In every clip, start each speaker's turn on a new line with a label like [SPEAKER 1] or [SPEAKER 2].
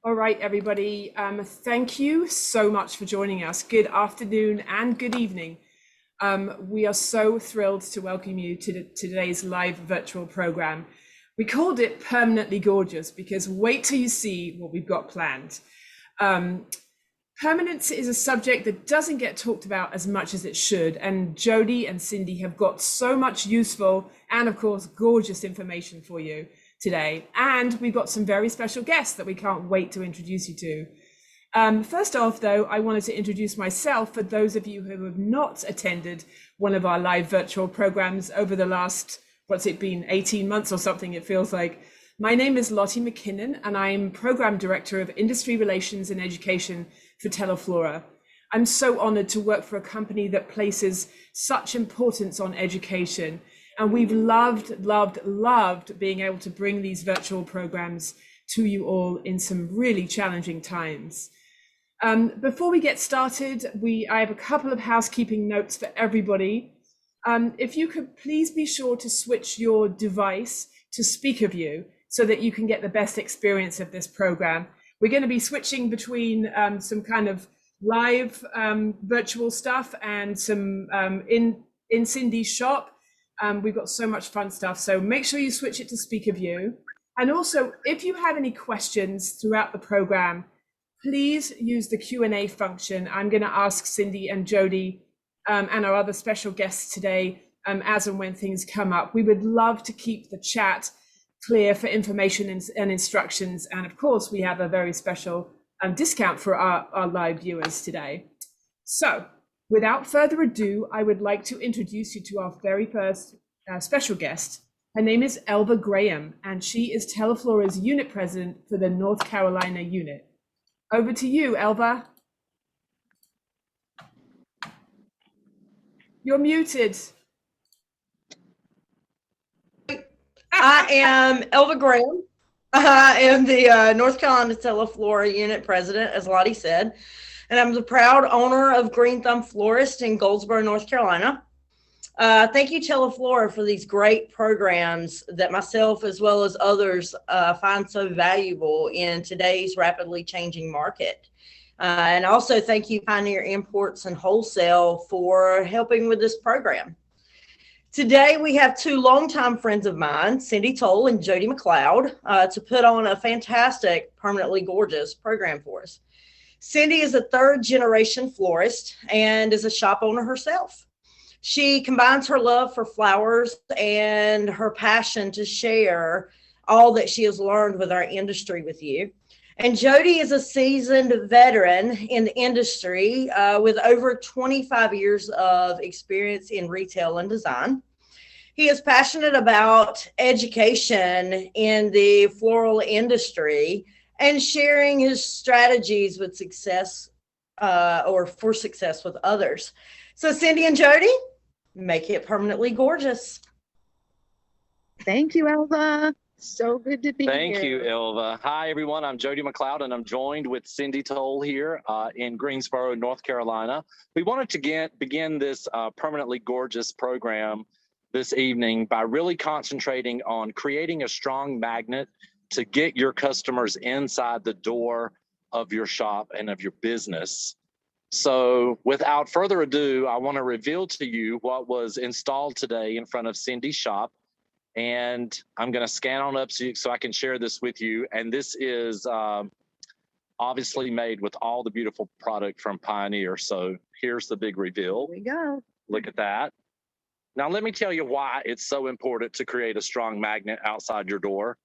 [SPEAKER 1] All right, everybody. Thank you so much for joining us. Good afternoon and good evening. We are so thrilled to welcome you to today's live virtual program. We called it Permanently Gorgeous because wait till you see what we've got planned. Permanence is a subject that doesn't get talked about as much as it should, and Jody and Cindy have got so much useful and, of course, gorgeous information for you today. And we've got some very special guests that we can't wait to introduce you to. First off, though, I wanted to introduce myself for those of you who have not attended one of our live virtual programs over the last, what's it been, 18 months or something, it feels like. My name is Lottie McKinnon, and I'm Program Director of Industry Relations and Education for Tole. I'm so honored to work for a company that places such importance on education. And we've loved being able to bring these virtual programs to you all in some really challenging times. Before we get started, I have a couple of housekeeping notes for everybody. If you could please be sure to switch your device to speaker view so that you can get the best experience of this program. We're going to be switching between some kind of live virtual stuff and some in Cindy's shop. We've got so much fun stuff, so make sure you switch it to speaker view. And also, if you have any questions throughout the program, please use the Q&A function. I'm going to ask Cindy and Jody and our other special guests today as and when things come up. We would love to keep the chat clear for information and instructions. And of course, we have a very special discount for our live viewers today. So without further ado, I would like to introduce you to our very first special guest. Her name is Elva Graham, and she is Teleflora's unit president for the North Carolina unit. Over to you, Elva. You're muted.
[SPEAKER 2] I am Elva Graham. I am the North Carolina Teleflora unit president, as Lottie said, and I'm the proud owner of Green Thumb Florist in Goldsboro, North Carolina. Thank you, Teleflora, for these great programs that myself as well as others find so valuable in today's rapidly changing market. And also thank you, Pioneer Imports and Wholesale, for helping with this program. Today, we have two longtime friends of mine, Cindy Tole and Jody McLeod, to put on a fantastic Permanently Gorgeous program for us. Cindy is a third-generation florist and is a shop owner herself. She combines her love for flowers and her passion to share all that she has learned with our industry with you. And Jody is a seasoned veteran in the industry with over 25 years of experience in retail and design. He is passionate about education in the floral industry and sharing his strategies with success or for success with others. So Cindy and Jody, make it permanently gorgeous.
[SPEAKER 3] Thank you, Elva. So good to be here.
[SPEAKER 4] Thank you, Elva. Hi, everyone. I'm Jody McLeod, and I'm joined with Cindy Tolle here in Greensboro, North Carolina. We wanted to begin this Permanently Gorgeous program this evening by really concentrating on creating a strong magnet to get your customers inside the door of your shop and of your business. So without further ado, I want to reveal to you what was installed today in front of Cindy's shop. And I'm going to scan on up so I can share this with you. And this is obviously made with all the beautiful product from Pioneer. So here's the big reveal.
[SPEAKER 3] Here we go.
[SPEAKER 4] Look at that. Now, let me tell you why it's so important to create a strong magnet outside your door.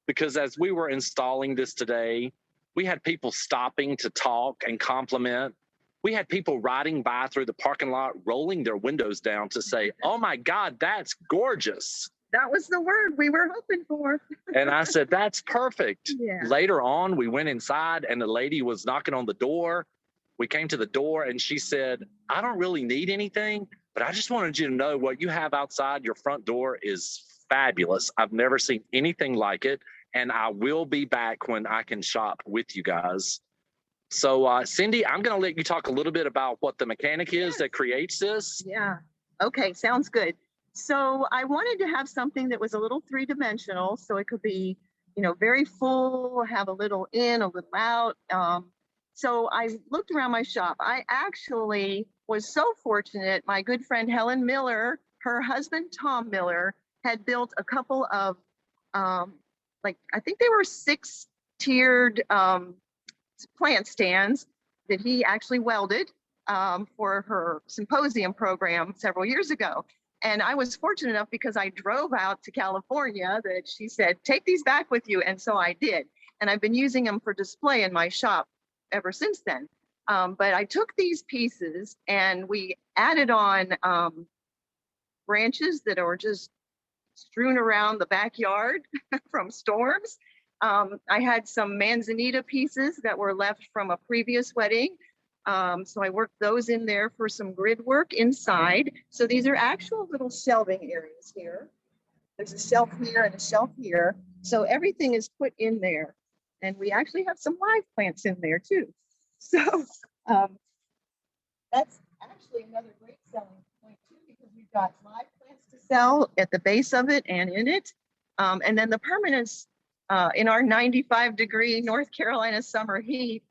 [SPEAKER 4] Because as we were installing this today, we had people stopping to talk and compliment. We had people riding by through the parking lot, rolling their windows down to say, "Oh my God, that's gorgeous."
[SPEAKER 3] That was the word we were hoping for.
[SPEAKER 4] And I said, that's perfect.
[SPEAKER 3] Yeah.
[SPEAKER 4] Later on, we went inside and the lady was knocking on the door. We came to the door and she said, "I don't really need anything, but I just wanted you to know what you have outside your front door is fabulous. I've never seen anything like it. And I will be back when I can shop with you guys." So Cindy, I'm going to let you talk a little bit about what the mechanic is that creates this.
[SPEAKER 3] Yeah. Okay. Sounds good. So I wanted to have something that was a little three-dimensional, so it could be you know, very full, have a little in, a little out. So I looked around my shop. I actually was so fortunate. My good friend Helen Miller, her husband Tom Miller, had built a couple of, like, I think they were 6-tiered plant stands that he actually welded for her symposium program several years ago. And I was fortunate enough because I drove out to California that she said, take these back with you. And so I did. And I've been using them for display in my shop ever since then. But I took these pieces and we added on branches that are just strewn around the backyard from storms. I had some manzanita pieces that were left from a previous wedding. So I worked those in there for some grid work inside. So these are actual little shelving areas here. There's a shelf here and a shelf here. So everything is put in there. And we actually have some live plants in there too. So that's actually another great selling point too, because we've got live plants to sell at the base of it and in it. And then the permanents in our 95-degree North Carolina summer heat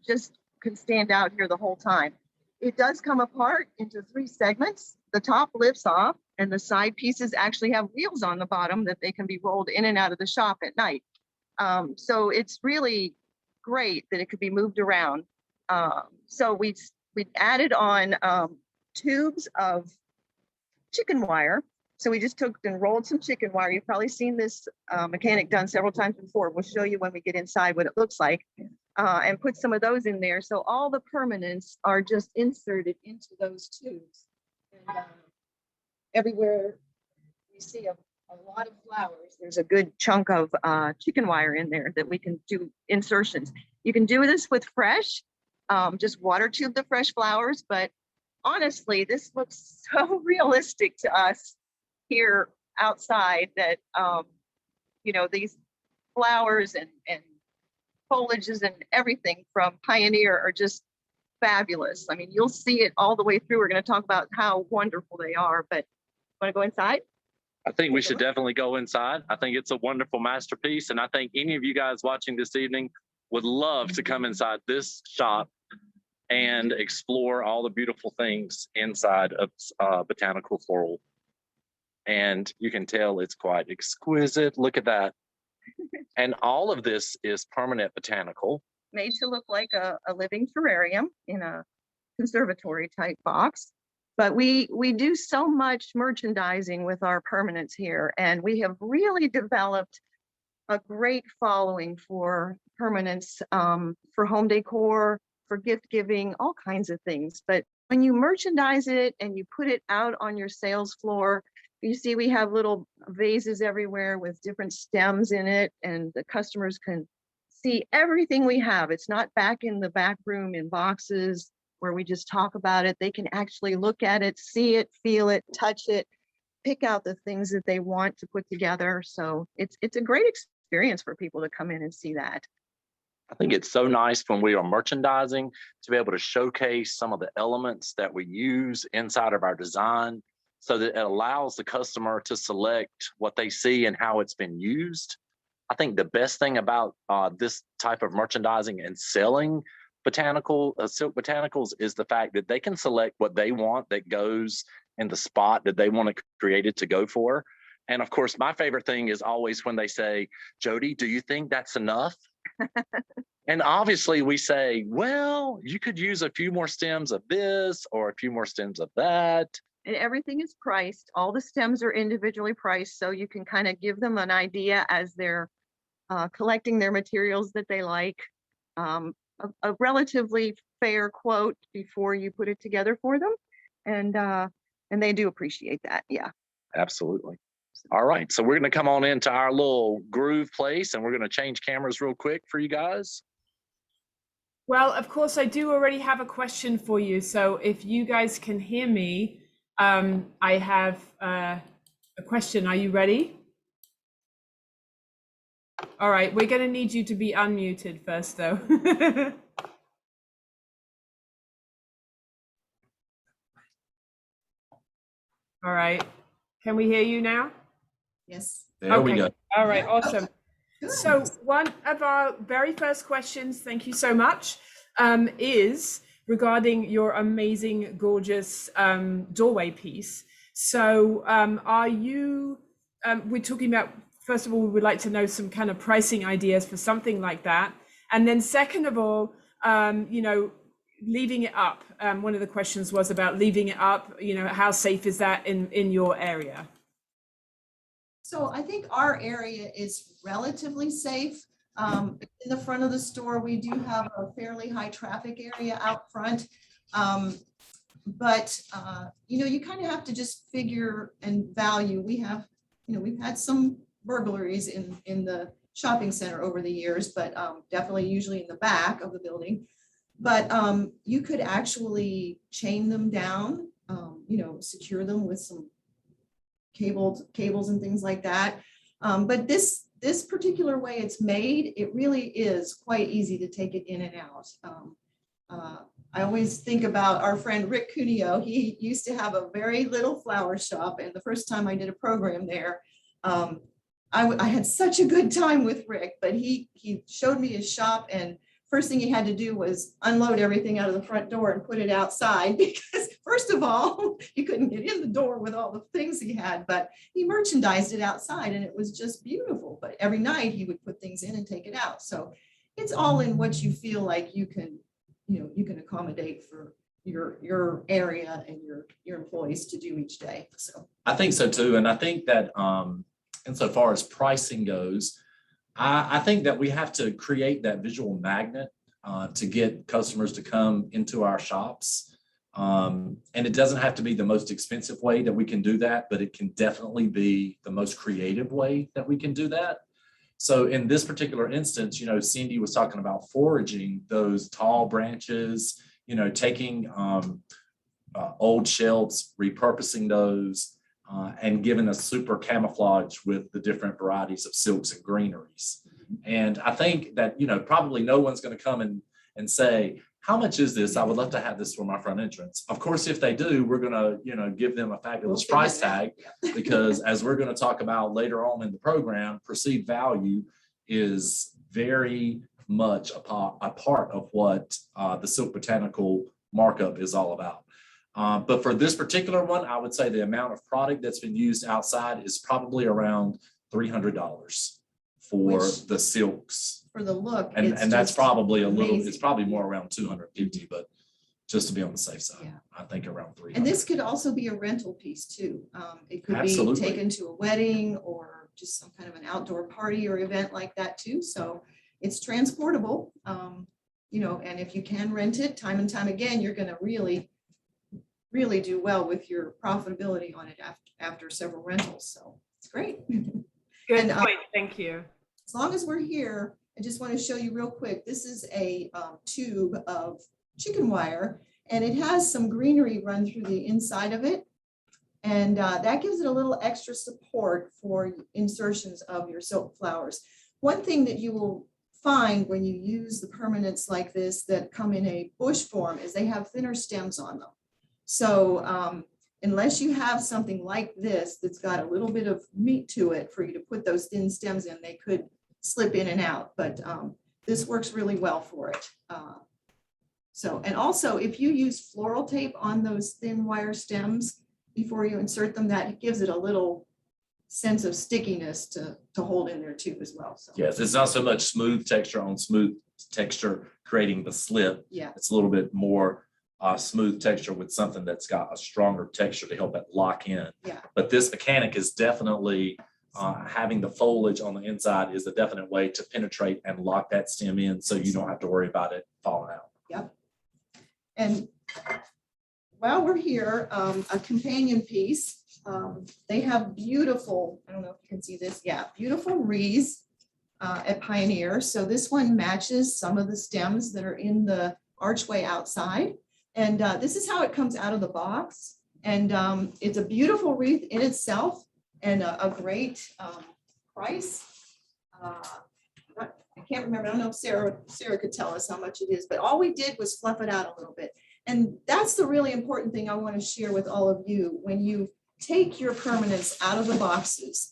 [SPEAKER 3] just can stand out here the whole time. It does come apart into 3 segments. The top lifts off and the side pieces actually have wheels on the bottom that they can be rolled in and out of the shop at night. So it's really great that it could be moved around. So we added on tubes of chicken wire. So we just took and rolled some chicken wire. You've probably seen this mechanic done several times before. We'll show you when we get inside what it looks like, and put some of those in there. So all the permanents are just inserted into those tubes. And everywhere you see a lot of flowers, there's a good chunk of chicken wire in there that we can do insertions. You can do this with fresh, just water tube the fresh flowers, but honestly, this looks so realistic to us here outside that, you know, these flowers and foliages and everything from Pioneer are just fabulous. I mean, you'll see it all the way through. We're going to talk about how wonderful they are, but want to go inside?
[SPEAKER 4] I think we should definitely go inside. I think it's a wonderful masterpiece. And I think any of you guys watching this evening would love to come inside this shop and explore all the beautiful things inside of Botanical Floral. And you can tell it's quite exquisite. Look at that. And all of this is permanent botanical.
[SPEAKER 3] Made to look like a living terrarium in a conservatory type box. But we do so much merchandising with our permanents here, and we have really developed a great following for permanents, for home decor, for gift giving, all kinds of things. But when you merchandise it and you put it out on your sales floor, you see we have little vases everywhere with different stems in it, and the customers can see everything we have. It's not back in the back room in boxes where we just talk about it. They can actually look at it, see it, feel it, touch it, pick out the things that they want to put together. So it's a great experience for people to come in and see that.
[SPEAKER 4] I think it's so nice when we are merchandising to be able to showcase some of the elements that we use inside of our design so that it allows the customer to select what they see and how it's been used. I think the best thing about this type of merchandising and selling silk botanicals is the fact that they can select what they want that goes in the spot that they want to create it to go for. And of course, my favorite thing is always when they say, Jody, do you think that's enough? And obviously we say, well, you could use a few more stems of this or a few more stems of that.
[SPEAKER 3] And everything is priced. All the stems are individually priced, so you can kind of give them an idea as they're collecting their materials that they like. A relatively fair quote before you put it together for them. And they do appreciate that. Yeah.
[SPEAKER 4] Absolutely. All right. So we're going to come on into our little groove place and we're going to change cameras real quick for you guys.
[SPEAKER 1] Well, of course, I do already have a question for you. So if you guys can hear me, I have a question. Are you ready? All right, we're going to need you to be unmuted first, though. All right. Can we hear you now?
[SPEAKER 5] Yes.
[SPEAKER 6] There we
[SPEAKER 1] Okay.
[SPEAKER 6] go.
[SPEAKER 1] All right, awesome. So one of our very first questions, thank you so much, is regarding your amazing, gorgeous doorway piece. So are you, we're talking about, first of all, we would like to know some kind of pricing ideas for something like that. And then second of all, you know, leaving it up. One of the questions was about leaving it up, you know, how safe is that in your area?
[SPEAKER 3] So I think our area is relatively safe. In the front of the store, we do have a fairly high traffic area out front. But you know, you kind of have to just figure and value. We have, you know, we've had some burglaries in the shopping center over the years, but definitely usually in the back of the building. But you could actually chain them down, you know, secure them with some cables and things like that. But this particular way it's made, it really is quite easy to take it in and out. I always think about our friend Rick Cuneo. He used to have a very little flower shop, and the first time I did a program there, I had such a good time with Rick, but he showed me his shop, and first thing he had to do was unload everything out of the front door and put it outside, because first of all, he couldn't get in the door with all the things he had, but he merchandised it outside and it was just beautiful. But every night he would put things in and take it out. So it's all in what you feel like you can, you know, you can accommodate for your area and your employees to do each day. So
[SPEAKER 5] I think so too. And I think that insofar as pricing goes, I think that we have to create that visual magnet to get customers to come into our shops. And it doesn't have to be the most expensive way that we can do that, but it can definitely be the most creative way that we can do that. So in this particular instance, you know, Cindy was talking about foraging those tall branches, you know, taking old shelves, repurposing those, and giving a super camouflage with the different varieties of silks and greeneries. And I think that, you know, probably no one's going to come and say, how much is this? I would love to have this for my front entrance. Of course, if they do, we're going to, you know, give them a fabulous price tag, because as we're going to talk about later on in the program, perceived value is very much a part of what the Silk Botanical markup is all about. But for this particular one, I would say the amount of product that's been used outside is probably around $300 for the silks.
[SPEAKER 3] for the look.
[SPEAKER 5] And that's probably a little,
[SPEAKER 3] amazing.
[SPEAKER 5] it's probably more around 250, but just to be on the safe side,
[SPEAKER 3] Yeah.
[SPEAKER 5] I think around 300.
[SPEAKER 3] And this could also be a rental piece too. It could
[SPEAKER 5] Absolutely.
[SPEAKER 3] be taken to a wedding or just some kind of an outdoor party or event like that too. So it's transportable, you know, and if you can rent it time and time again, you're going to really do well with your profitability on it after several rentals. So it's great.
[SPEAKER 1] Good
[SPEAKER 3] And,
[SPEAKER 1] point, thank you.
[SPEAKER 3] As long as we're here, I just want to show you real quick. This is a tube of chicken wire, and it has some greenery run through the inside of it. And that gives it a little extra support for insertions of your silk flowers. One thing that you will find when you use the permanents like this that come in a bush form is they have thinner stems on them. So unless you have something like this that's got a little bit of meat to it for you to put those thin stems in, they could slip in and out, but this works really well for it. So, and also if you use floral tape on those thin wire stems before you insert them, that gives it a little sense of stickiness to hold in there too as well. So
[SPEAKER 5] Yes, it's not so much smooth texture on smooth texture creating the slip.
[SPEAKER 3] yeah,
[SPEAKER 5] It's a little bit more smooth texture with something that's got a stronger texture to help it lock in.
[SPEAKER 3] yeah.
[SPEAKER 5] But this mechanic is definitely having the foliage on the inside is a definite way to penetrate and lock that stem in, so you don't have to worry about it falling out.
[SPEAKER 3] Yep. And while we're here, a companion piece, they have beautiful, I don't know if you can see this, yeah, beautiful wreaths at Pioneer. So this one matches some of the stems that are in the archway outside. And this is how it comes out of the box. And it's a beautiful wreath in itself and a great price. I can't remember, I don't know if Sarah could tell us how much it is, but all we did was fluff it out a little bit. And that's the really important thing I want to share with all of you. When you take your permanents out of the boxes,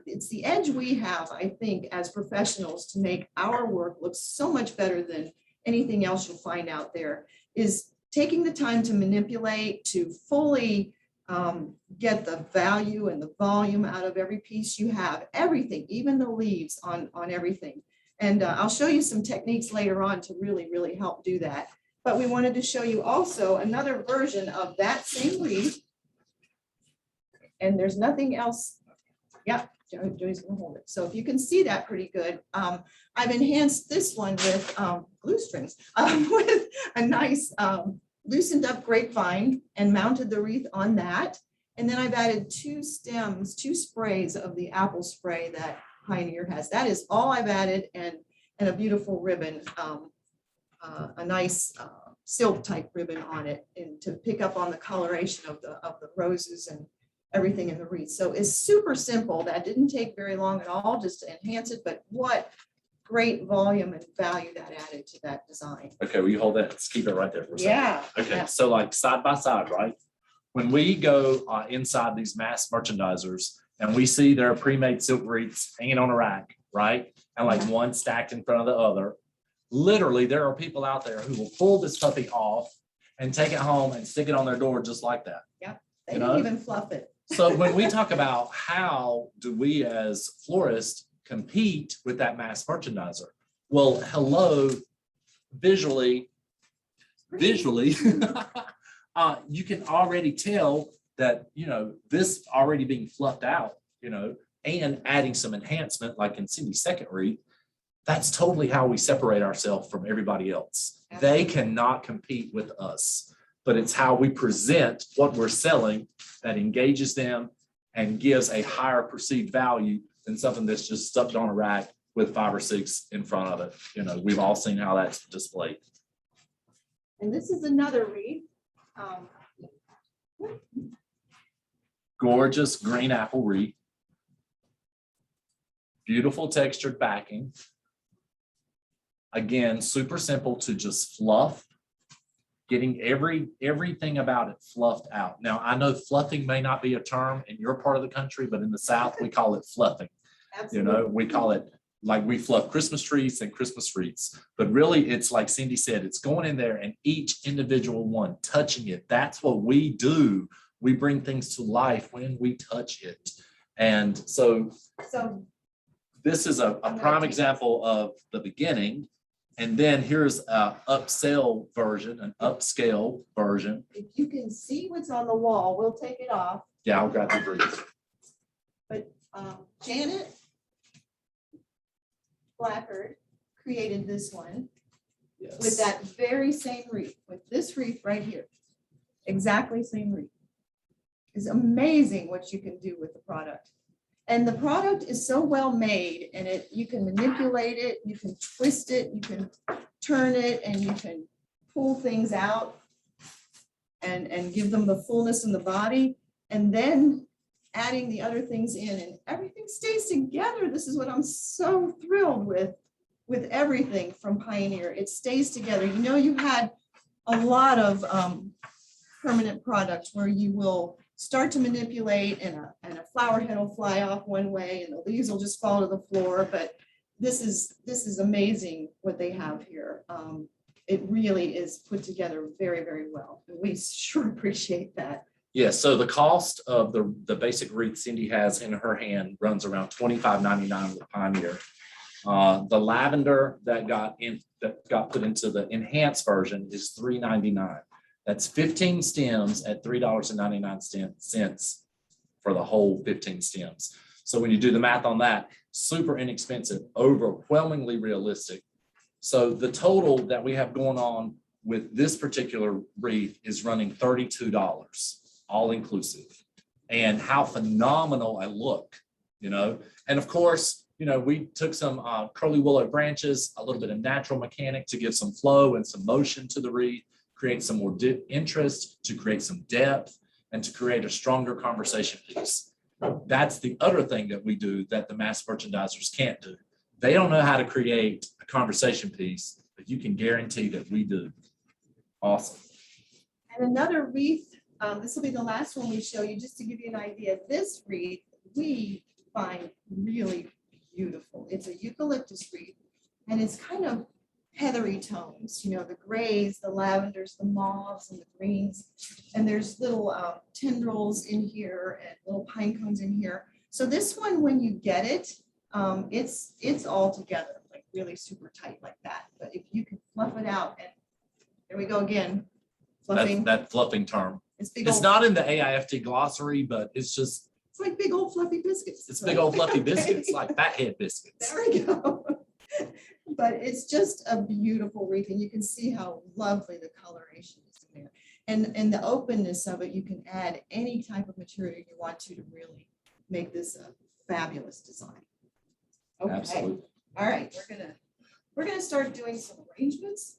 [SPEAKER 3] It's the edge we have, I think, as professionals to make our work look so much better than anything else you'll find out there, is taking the time to manipulate, to fully get the value and the volume out of every piece you have, everything, even the leaves on everything. And I'll show you some techniques later on to really, really help do that. But we wanted to show you also another version of that same wreath. And there's nothing else. Yep, Jody's gonna hold it. So if you can see that pretty good, I've enhanced this one with glue strings, with a nice loosened up grapevine and mounted the wreath on that. And then I've added 2 stems, 2 sprays of the apple spray that Pioneer has. That is all I've added, and a beautiful ribbon, a nice silk type ribbon on it, and to pick up on the coloration of the roses and everything in the wreath. So it's super simple. That didn't take very long at all just to enhance it, but what great volume and value that added to that design.
[SPEAKER 5] Okay, will you hold that? Let's keep it right there for a second.
[SPEAKER 3] Yeah.
[SPEAKER 5] Okay,
[SPEAKER 3] yeah.
[SPEAKER 5] so like side by side, right? When we go inside these mass merchandisers and we see their pre-made silk wreaths hanging on a rack, right? And like one stacked in front of the other. Literally, there are people out there who will pull this puppy off and take it home and stick it on their door just like that.
[SPEAKER 3] They
[SPEAKER 5] You
[SPEAKER 3] didn't
[SPEAKER 5] know?
[SPEAKER 3] even fluff it.
[SPEAKER 5] So when we talk about how do we as florists compete with that mass merchandiser? Well, hello, visually, you can already tell that, you know, this already being fluffed out, you know, and adding some enhancement like in Cindy's second wreath, that's totally how we separate ourselves from everybody else. They cannot compete with us, but it's how we present what we're selling that engages them and gives a higher perceived value than something that's just stuffed on a rack with 5 or 6 in front of it. You know, we've all seen how that's displayed.
[SPEAKER 3] And this is another wreath.
[SPEAKER 5] Gorgeous green apple wreath. Beautiful textured backing. Again, super simple to just fluff, getting everything about it fluffed out. Now, I know fluffing may not be a term in your part of the country, but in the South, we call it fluffing.
[SPEAKER 3] Absolutely.
[SPEAKER 5] You know, we call it, like we fluff Christmas trees and Christmas wreaths, but really it's like Cindy said, it's going in there and each individual one touching it. That's what we do. We bring things to life when we touch it. And so this is a prime example of the beginning. And then here's a upscale version, an upscale version.
[SPEAKER 3] If you can see what's on the wall, we'll take it off.
[SPEAKER 5] Yeah, I'll grab the wreath.
[SPEAKER 3] But Janet Blackard created this one
[SPEAKER 5] Yes.
[SPEAKER 3] with that very same wreath, with this wreath right here. Exactly same wreath. It's amazing what you can do with the product. And the product is so well made, and you can manipulate it, you can twist it, you can turn it, and you can pull things out and give them the fullness in the body, and then adding the other things in, and everything stays together. This is what I'm so thrilled with everything from Pioneer. It stays together. You know, you had a lot of permanent products where you will start to manipulate and a flower head will fly off one way and the leaves will just fall to the floor. But this is amazing what they have here. It really is put together very, very well. And we sure appreciate that.
[SPEAKER 5] Yeah, so the cost of the basic wreath Cindy has in her hand runs around $25.99 with Pioneer. The lavender that got put into the enhanced version is $3.99. That's 15 stems at $3.99 for the whole 15 stems. So when you do the math on that, super inexpensive, overwhelmingly realistic. So the total that we have going on with this particular wreath is running $32, all inclusive. And how phenomenal a look, you know? And of course, you know, we took some curly willow branches, a little bit of natural mechanic to give some flow and some motion to the wreath, create some more interest, to create some depth, and to create a stronger conversation piece. That's the other thing that we do that the mass merchandisers can't do. They don't know how to create a conversation piece, but you can guarantee that we do. Awesome.
[SPEAKER 3] And another wreath, this will be the last one we show you, just to give you an idea. This wreath, we find really beautiful. It's a eucalyptus wreath, and it's kind of heathery tones, you know, the grays, the lavenders, the mauves, and the greens. And there's little tendrils in here and little pine cones in here. So this one, when you get it, it's all together, like really super tight like that. But if you could fluff it out, and there we go again, fluffing.
[SPEAKER 5] That fluffing term.
[SPEAKER 3] It's big
[SPEAKER 5] It's
[SPEAKER 3] old,
[SPEAKER 5] not in the AIFD glossary, but it's just,
[SPEAKER 3] it's like big old fluffy biscuits.
[SPEAKER 5] it's big old fluffy biscuits, like fathead biscuits.
[SPEAKER 3] There we go. But it's just a beautiful wreath, and you can see how lovely the coloration is in there. And the openness of it, you can add any type of material you want to really make this a fabulous design. Okay.
[SPEAKER 5] Absolutely.
[SPEAKER 3] All right, we're gonna start doing some arrangements.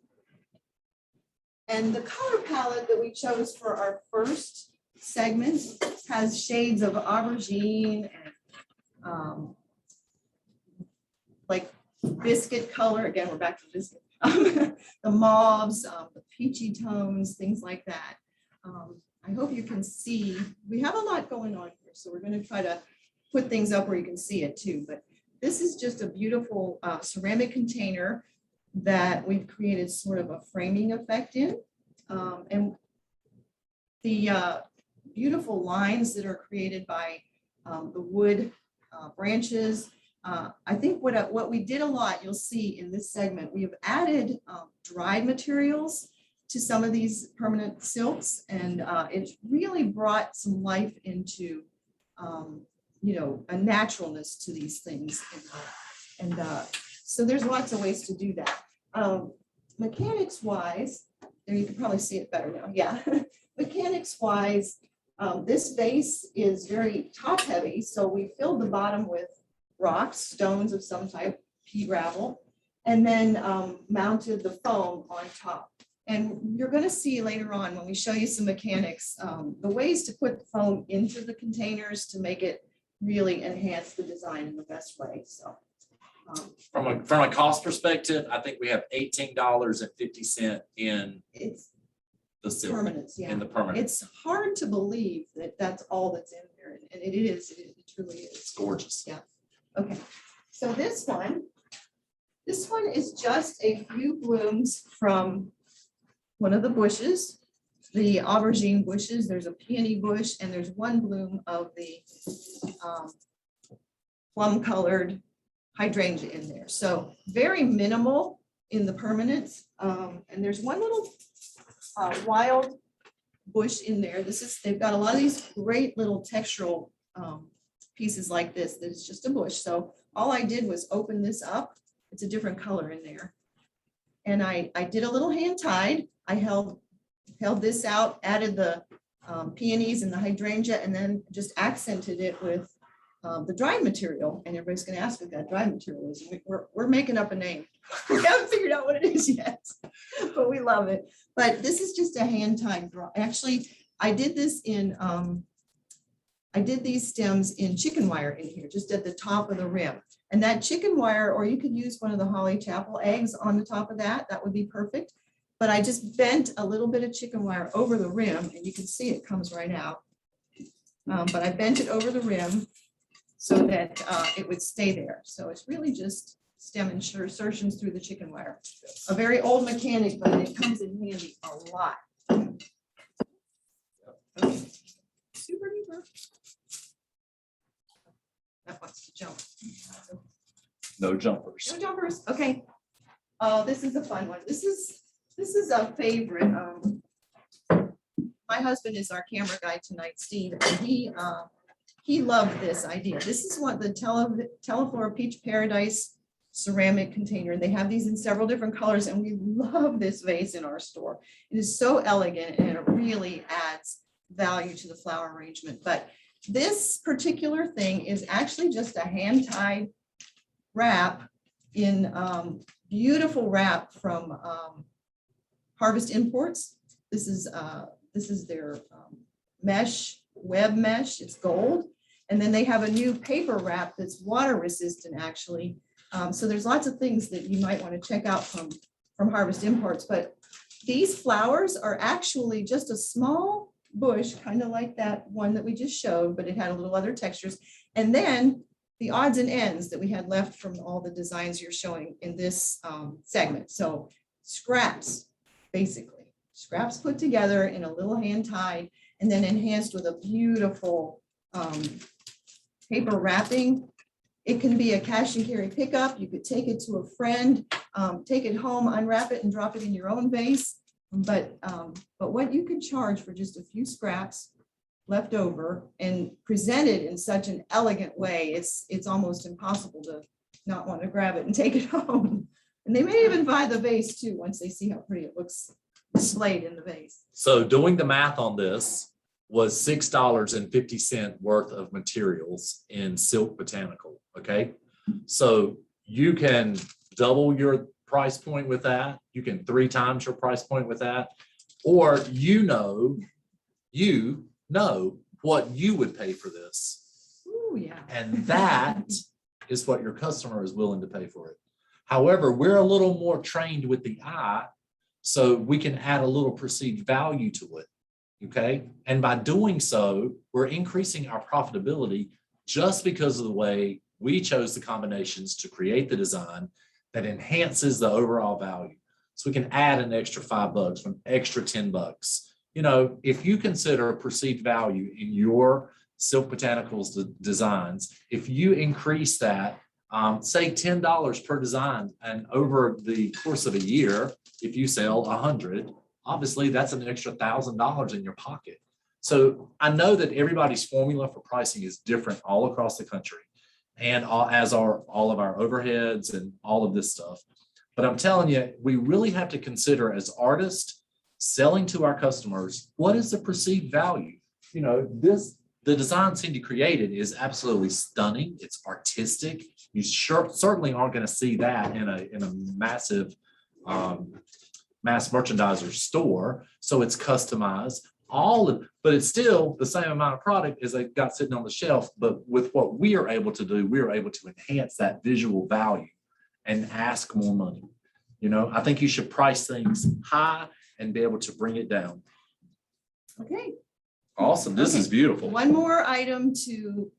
[SPEAKER 3] And the color palette that we chose for our first segment has shades of aubergine and like biscuit color. Again, we're back to biscuit. The mauves, the peachy tones, things like that. I hope you can see, we have a lot going on here, so we're going to try to put things up where you can see it too. But this is just a beautiful ceramic container that we've created sort of a framing effect in. And the beautiful lines that are created by the wood branches. I think what we did a lot, you'll see in this segment, we have added dried materials to some of these permanent silks, and it really brought some life into, you know, a naturalness to these things. And so there's lots of ways to do that. Mechanics wise, there you can probably see it better now. Yeah, mechanics wise, this vase is very top heavy, so we filled the bottom with rocks, stones of some type, pea gravel, and then mounted the foam on top. And you're going to see later on when we show you some mechanics, the ways to put the foam into the containers to make it really enhance the design in the best way. So
[SPEAKER 5] From a cost perspective, I think we have $18.50 in
[SPEAKER 3] it's
[SPEAKER 5] the silk,
[SPEAKER 3] permanence, yeah.
[SPEAKER 5] in the permanent.
[SPEAKER 3] It's hard to believe that that's all that's in there, and it is. It truly is.
[SPEAKER 5] It's gorgeous.
[SPEAKER 3] Yeah. Okay, so this one is just a few blooms from one of the bushes, the aubergine bushes. There's a peony bush, and there's one bloom of the plum colored hydrangea in there. So very minimal in the permanence. And there's one little wild bush in there. They've got a lot of these great little textural pieces like this. That's just a bush. So all I did was open this up. It's a different color in there. And I did a little hand tied. I held this out, added the peonies and the hydrangea, and then just accented it with the dried material. And everybody's going to ask what that dried material is. We're making up a name. We haven't figured out what it is yet, but we love it. But this is just a hand tied draw. Actually, I did this in I did these stems in chicken wire in here, just at the top of the rim. And that chicken wire, or you could use one of the Holly Chapel eggs on the top of that. That would be perfect. But I just bent a little bit of chicken wire over the rim, and you can see it comes right out. But I bent it over the rim so that it would stay there. So it's really just stem insertions through the chicken wire. A very old mechanic, but it comes in handy a lot. Okay. Super duper. That wants to jump.
[SPEAKER 5] No jumpers.
[SPEAKER 3] No jumpers. Okay. Oh, this is a fun one. This is a favorite. My husband is our camera guy tonight, Steve, and he loved this idea. This is what the Teleflora Peach Paradise ceramic container. They have these in several different colors, and we love this vase in our store. It is so elegant, and it really adds value to the flower arrangement. But this particular thing is actually just a hand-tied wrap in beautiful wrap from Harvest Imports. This is their mesh, web mesh. It's gold. And then they have a new paper wrap that's water resistant, actually. So there's lots of things that you might want to check out from Harvest Imports. But these flowers are actually just a small bush, kind of like that one that we just showed, but it had a little other textures. And then the odds and ends that we had left from all the designs you're showing in this segment. So scraps, basically, scraps put together in a little hand tied and then enhanced with a beautiful paper wrapping. It can be a cash and carry pickup. You could take it to a friend, take it home, unwrap it and drop it in your own vase. But what you could charge for just a few scraps left over and presented in such an elegant way, it's almost impossible to not want to grab it and take it home. And they may even buy the vase too, once they see how pretty it looks displayed in the vase.
[SPEAKER 5] So doing the math on this was $6.50 worth of materials in silk botanical, okay? So you can double your price point with that. You can 3 times your price point with that. Or you know what you would pay for this.
[SPEAKER 3] Ooh, yeah.
[SPEAKER 5] And that is what your customer is willing to pay for it. However, we're a little more trained with the eye, so we can add a little perceived value to it. Okay. And by doing so, we're increasing our profitability just because of the way we chose the combinations to create the design that enhances the overall value. So we can add an extra $5, an extra $10. You know, if you consider perceived value in your silk botanicals designs, if you increase that, say $10 per design, and over the course of a year, if you sell 100, obviously that's an extra $1,000 in your pocket. So I know that everybody's formula for pricing is different all across the country, and as are all of our overheads and all of this stuff. But I'm telling you, we really have to consider as artists selling to our customers, what is the perceived value? You know, the design Cindy created is absolutely stunning. It's artistic. You certainly aren't going to see that in a massive mass merchandiser store. So it's customized, but it's still the same amount of product as they got sitting on the shelf. But with what we are able to do, we are able to enhance that visual value and ask more money. You know, I think you should price things high and be able to bring it down.
[SPEAKER 3] Okay.
[SPEAKER 5] Awesome. This is beautiful.
[SPEAKER 3] One more item to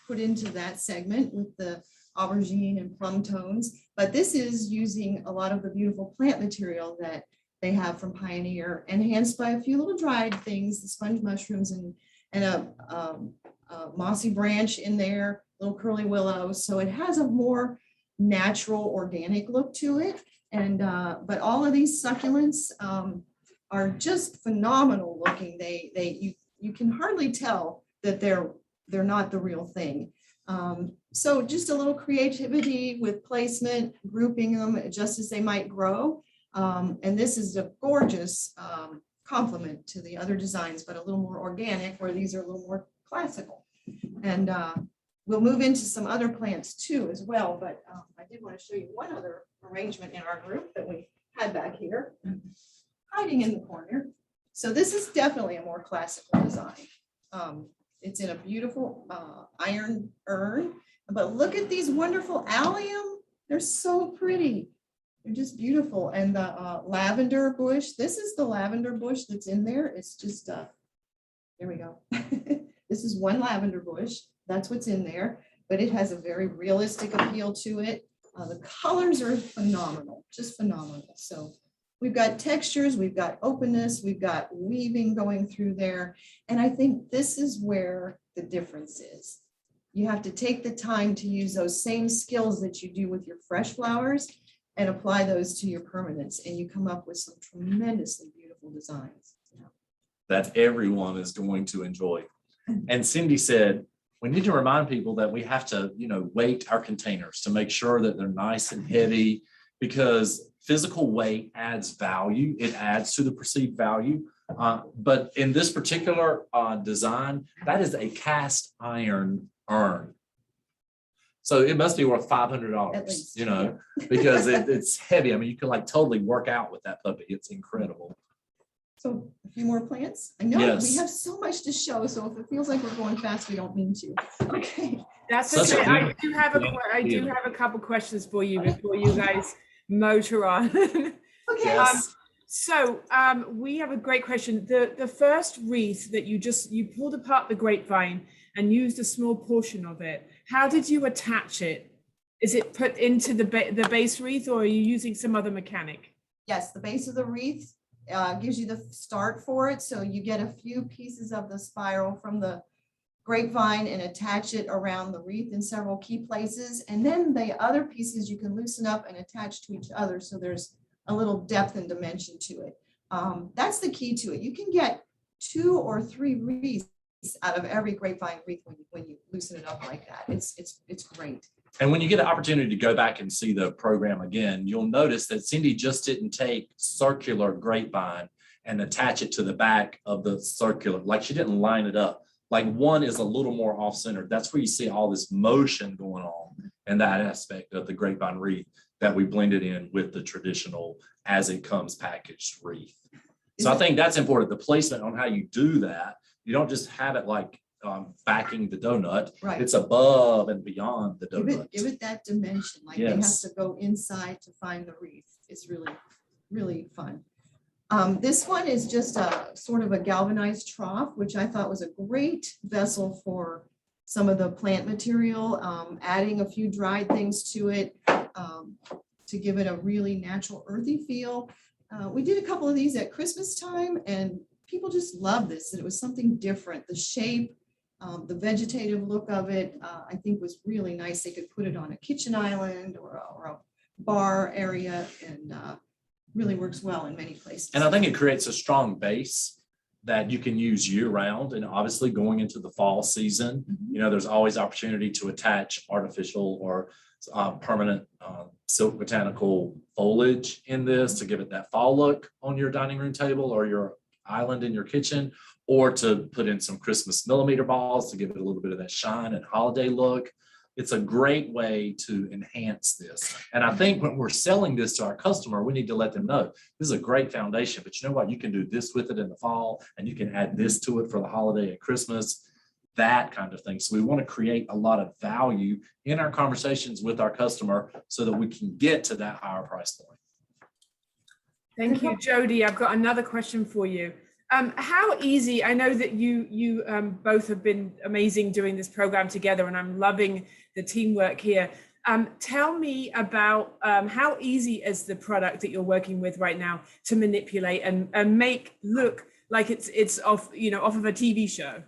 [SPEAKER 3] put into that segment with the aubergine and plum tones, but this is using a lot of the beautiful plant material that they have from Pioneer, enhanced by a few little dried things, the sponge mushrooms and a mossy branch in there, little curly willow. So it has a more natural, organic look to it. And but all of these succulents are just phenomenal looking. You can hardly tell that they're not the real thing. So just a little creativity with placement, grouping them just as they might grow. And this is a gorgeous complement to the other designs, but a little more organic, where these are a little more classical. And we'll move into some other plants too as well, but I did want to show you one other arrangement in our group that we had back here, hiding in the corner. So this is definitely a more classical design. It's in a beautiful iron urn, but look at these wonderful allium. They're so pretty. They're just beautiful. And the lavender bush, this is the lavender bush that's in there. It's just, there we go. This is one lavender bush. That's what's in there, but it has a very realistic appeal to it. The colors are phenomenal, just phenomenal. So we've got textures, we've got openness, we've got weaving going through there. And I think this is where the difference is. You have to take the time to use those same skills that you do with your fresh flowers and apply those to your permanents. And you come up with some tremendously beautiful designs.
[SPEAKER 5] That everyone is going to enjoy. And Cindy said, we need to remind people that we have to, weight our containers to make sure that they're nice and heavy, because physical weight adds value. It adds to the perceived value. But in this particular design, that is a cast iron urn. So it must be worth $500, because it's heavy. I mean, you can totally work out with that puppy. It's incredible.
[SPEAKER 3] So a few more plants. I know
[SPEAKER 5] Yes.
[SPEAKER 3] we have so much to show, so if it feels like we're going fast, we don't mean to. Okay.
[SPEAKER 1] That's
[SPEAKER 5] Such
[SPEAKER 1] okay.
[SPEAKER 5] a
[SPEAKER 1] I do have a couple questions for you before you guys motor on.
[SPEAKER 3] Okay.
[SPEAKER 5] Yes.
[SPEAKER 1] So we have a great question. The first wreath that you pulled apart the grapevine and used a small portion of it. how did you attach it? Is it put into the base wreath, or are you using some other mechanic?
[SPEAKER 3] Yes, the base of the wreath gives you the start for it. So you get a few pieces of the spiral from the grapevine and attach it around the wreath in several key places. And then the other pieces you can loosen up and attach to each other. So there's a little depth and dimension to it. That's the key to it. You can get 2 or 3 wreaths out of every grapevine wreath when you loosen it up like that. It's great.
[SPEAKER 5] And when you get an opportunity to go back and see the program again, you'll notice that Cindy just didn't take circular grapevine and attach it to the back of the circular, like she didn't line it up. Like one is a little more off-centered. That's where you see all this motion going on and that aspect of the grapevine wreath that we blended in with the traditional as it comes packaged wreath. So I think that's important, the placement on how you do that. You don't just have it like backing the donut.
[SPEAKER 3] Right.
[SPEAKER 5] It's above and beyond the donut.
[SPEAKER 3] Give it that dimension, like they have to go inside to find the wreath. It's really, really fun. This one is just a sort of a galvanized trough, which I thought was a great vessel for some of the plant material, adding a few dried things to it to give it a really natural earthy feel. We did a couple of these at Christmas time and people just love this. And it was something different. The shape, the vegetative look of it, I think was really nice. They could put it on a kitchen island or a bar area and really works well in many places.
[SPEAKER 5] And I think it creates a strong base that you can use year round. And obviously going into the fall season, you know, there's always opportunity to attach artificial or permanent silk botanical foliage in this to give it that fall look on your dining room table or your island in your kitchen, or to put in some Christmas millimeter balls to give it a little bit of that shine and holiday look. It's a great way to enhance this. And I think when we're selling this to our customer, we need to let them know this is a great foundation, but you know what? You can do this with it in the fall and you can add this to it for the holiday and Christmas, that kind of thing. So we want to create a lot of value in our conversations with our customer so that we can get to that higher price point.
[SPEAKER 1] Thank you, Jody. I've got another question for you. How easy, I know that you both have been amazing doing this program together and I'm loving the teamwork here. Tell me about how easy is the product that you're working with right now to manipulate and make look like it's off, you know, off of a TV show?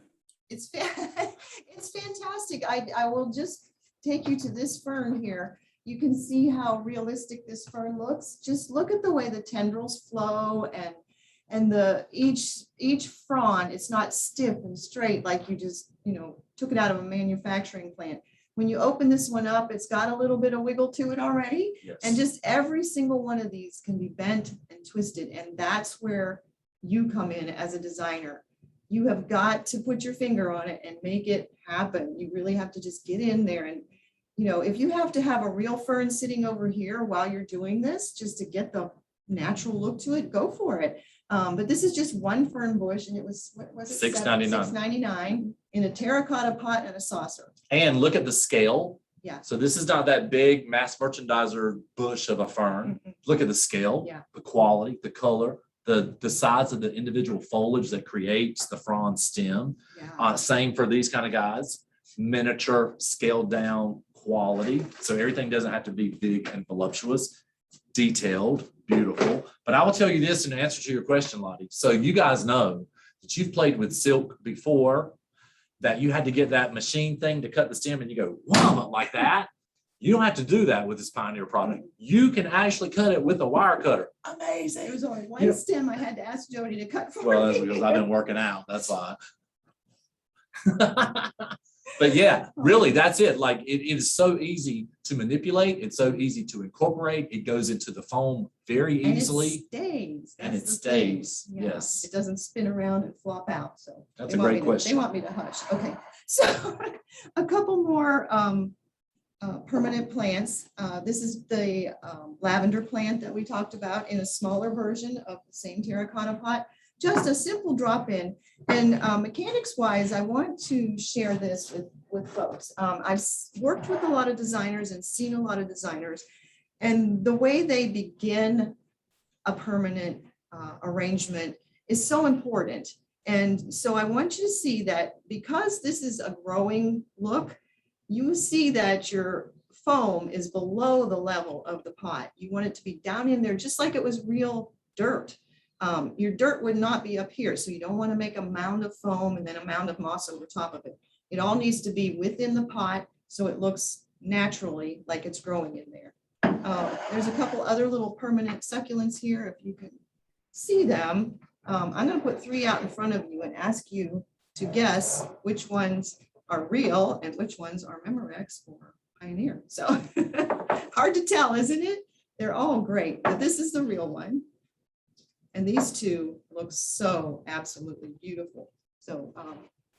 [SPEAKER 3] It's fantastic. I will just take you to this fern here. You can see how realistic this fern looks. Just look at the way the tendrils flow and the each frond, it's not stiff and straight like you just, you know, took it out of a manufacturing plant. When you open this one up, it's got a little bit of wiggle to it already.
[SPEAKER 5] Yes.
[SPEAKER 3] And just every single one of these can be bent and twisted. And that's where you come in as a designer. You have got to put your finger on it and make it happen. You really have to just get in there. And, you know, if you have to have a real fern sitting over here while you're doing this, just to get the natural look to it, go for it. But this is just one fern bush and it was, what was it?
[SPEAKER 5] $6.99.
[SPEAKER 3] $6.99 in a terracotta pot and a saucer.
[SPEAKER 5] And look at the scale.
[SPEAKER 3] Yeah.
[SPEAKER 5] So this is not that big mass merchandiser bush of a fern. Look at the scale,
[SPEAKER 3] Yeah.
[SPEAKER 5] the quality, the color, the size of the individual foliage that creates the frond stem.
[SPEAKER 3] Yeah.
[SPEAKER 5] Same for these kind of guys, miniature, scaled down quality. So everything doesn't have to be big and voluptuous, detailed, beautiful. But I will tell you this in answer to your question, Lottie. So you guys know that you've played with silk before, that you had to get that machine thing to cut the stem and you go, wow, like that. You don't have to do that with this Pioneer product. You can actually cut it with a wire cutter. Amazing.
[SPEAKER 3] There was only one stem I had to ask Jody to cut for
[SPEAKER 5] Well, that's
[SPEAKER 3] me.
[SPEAKER 5] because I've been working out. That's why. But yeah, really, that's it. Like it is so easy to manipulate. It's so easy to incorporate. It goes into the foam very easily.
[SPEAKER 3] And it stays.
[SPEAKER 5] And
[SPEAKER 3] That's
[SPEAKER 5] it
[SPEAKER 3] the thing.
[SPEAKER 5] stays,
[SPEAKER 3] Yeah.
[SPEAKER 5] yes.
[SPEAKER 3] It doesn't spin around and flop out. So
[SPEAKER 5] That's
[SPEAKER 3] they
[SPEAKER 5] a
[SPEAKER 3] want
[SPEAKER 5] great
[SPEAKER 3] me to-
[SPEAKER 5] question.
[SPEAKER 3] They want me to hush. Okay. So a couple more permanent plants. This is the lavender plant that we talked about in a smaller version of the same terracotta pot. Just a simple drop in. And mechanics wise, I want to share this with folks. I've worked with a lot of designers and seen a lot of designers, and the way they begin a permanent arrangement is so important. And so I want you to see that because this is a growing look, you see that your foam is below the level of the pot. You want it to be down in there, just like it was real dirt. Your dirt would not be up here, so you don't want to make a mound of foam and then a mound of moss over top of it. It all needs to be within the pot so it looks naturally like it's growing in there. There's a couple other little permanent succulents here, if you can see them. I'm going to put 3 out in front of you and ask you to guess which ones are real and which ones are Memorex or Pioneer. So hard to tell, isn't it? They're all great, but this is the real one. And these two look so absolutely beautiful. So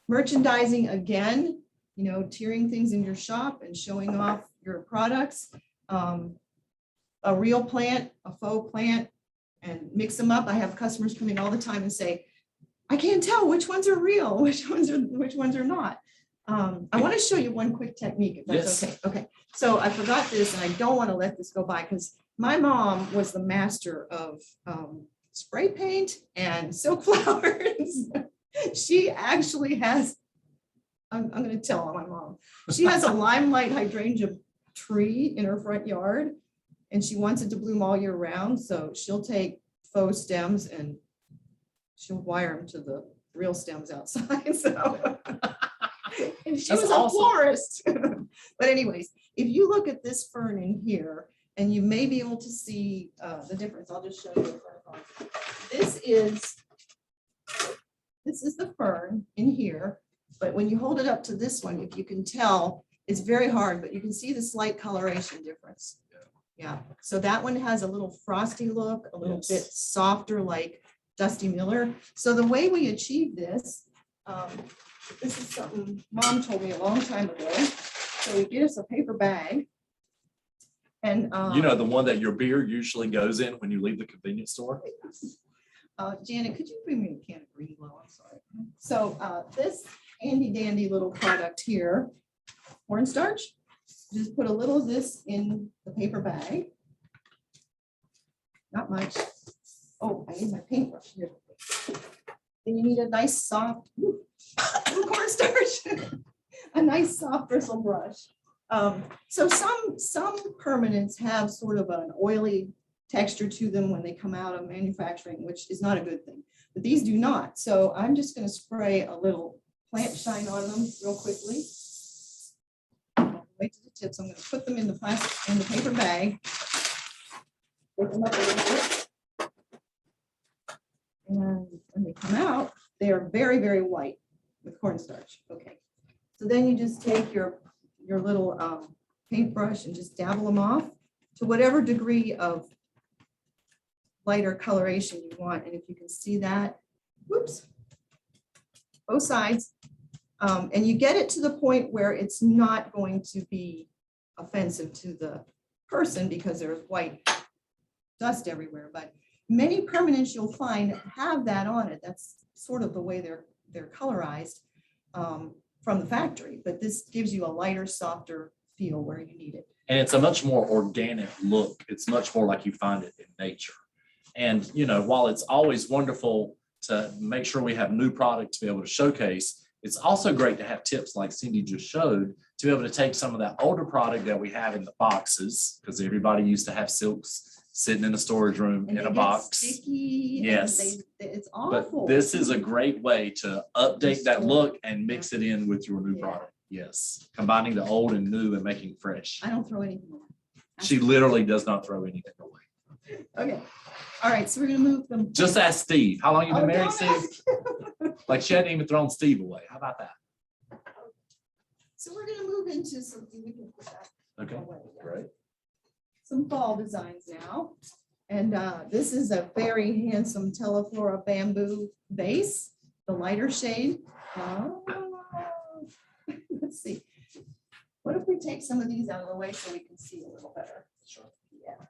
[SPEAKER 3] merchandising again, you know, tiering things in your shop and showing off your products. A real plant, a faux plant, and mix them up. I have customers coming all the time and say, I can't tell which ones are real, which ones are not. I want to show you one quick technique, if that's
[SPEAKER 5] Yes.
[SPEAKER 3] okay. Okay, so I forgot this, and I don't want to let this go by because my mom was the master of spray paint and silk flowers. She actually has, I'm going to tell on my mom. She has a limelight hydrangea tree in her front yard, and she wants it to bloom all year round. So she'll take faux stems and she'll wire them to the real stems outside. So, and she
[SPEAKER 5] That's
[SPEAKER 3] was
[SPEAKER 5] awesome.
[SPEAKER 3] a florist. But anyways, if you look at this fern in here, and you may be able to see the difference. I'll just show you. This is the fern in here, but when you hold it up to this one, if you can tell, it's very hard, but you can see the slight coloration difference. Yeah, so that one has a little frosty look, a little bit softer like Dusty Miller. So the way we achieve this, this is something Mom told me a long time ago. So we get us a paper bag. And
[SPEAKER 5] You know, the one that your beer usually goes in when you leave the convenience store?
[SPEAKER 3] Janet, could you bring me a can of green glow? I'm sorry. So this handy dandy little product here, cornstarch. Just put a little of this in the paper bag. Not much. Oh, I need my paintbrush here. Then you need a nice soft cornstarch, a nice soft bristle brush. So some permanents have sort of an oily texture to them when they come out of manufacturing, which is not a good thing, but these do not. So I'm just going to spray a little plant shine on them real quickly. Wait to the tips. I'm going to put them in the paper bag. Pick them up a little bit. And when they come out, they are very, very white with cornstarch. Okay. So then you just take your little paintbrush and just dabble them off to whatever degree of lighter coloration you want. And if you can see that, whoops, both sides. And you get it to the point where it's not going to be offensive to the person because there's white dust everywhere. But many permanents you'll find have that on it. That's sort of the way they're colorized from the factory. But this gives you a lighter, softer feel where you need it.
[SPEAKER 5] And it's a much more organic look. It's much more like you find it in nature. And, you know, while it's always wonderful to make sure we have new product to be able to showcase, it's also great to have tips like Cindy just showed to be able to take some of that older product that we have in the boxes, because everybody used to have silks sitting in a storage room
[SPEAKER 3] And
[SPEAKER 5] in
[SPEAKER 3] they
[SPEAKER 5] a
[SPEAKER 3] get
[SPEAKER 5] box.
[SPEAKER 3] sticky. And
[SPEAKER 5] Yes.
[SPEAKER 3] it's
[SPEAKER 5] But
[SPEAKER 3] awful.
[SPEAKER 5] this is a great way to update that
[SPEAKER 3] Restore.
[SPEAKER 5] look and mix it in with your new
[SPEAKER 3] Yeah.
[SPEAKER 5] product. Yes, combining the old and new and making fresh.
[SPEAKER 3] I don't throw anything away.
[SPEAKER 5] She literally does not throw anything away.
[SPEAKER 3] Okay. All right. So we're going to move them.
[SPEAKER 5] Just ask Steve. How long you been
[SPEAKER 3] Oh,
[SPEAKER 5] married,
[SPEAKER 3] don't
[SPEAKER 5] Steve?
[SPEAKER 3] ask.
[SPEAKER 5] Like she hadn't even thrown Steve away. How about that?
[SPEAKER 3] So we're going to move into something we can put that
[SPEAKER 5] Okay,
[SPEAKER 3] away.
[SPEAKER 5] great.
[SPEAKER 3] Some fall designs now. And this is a very handsome Teleflora bamboo vase, the lighter shade. Oh, let's see. What if we take some of these out of the way so we can see a little better?
[SPEAKER 5] Sure.
[SPEAKER 3] Yeah.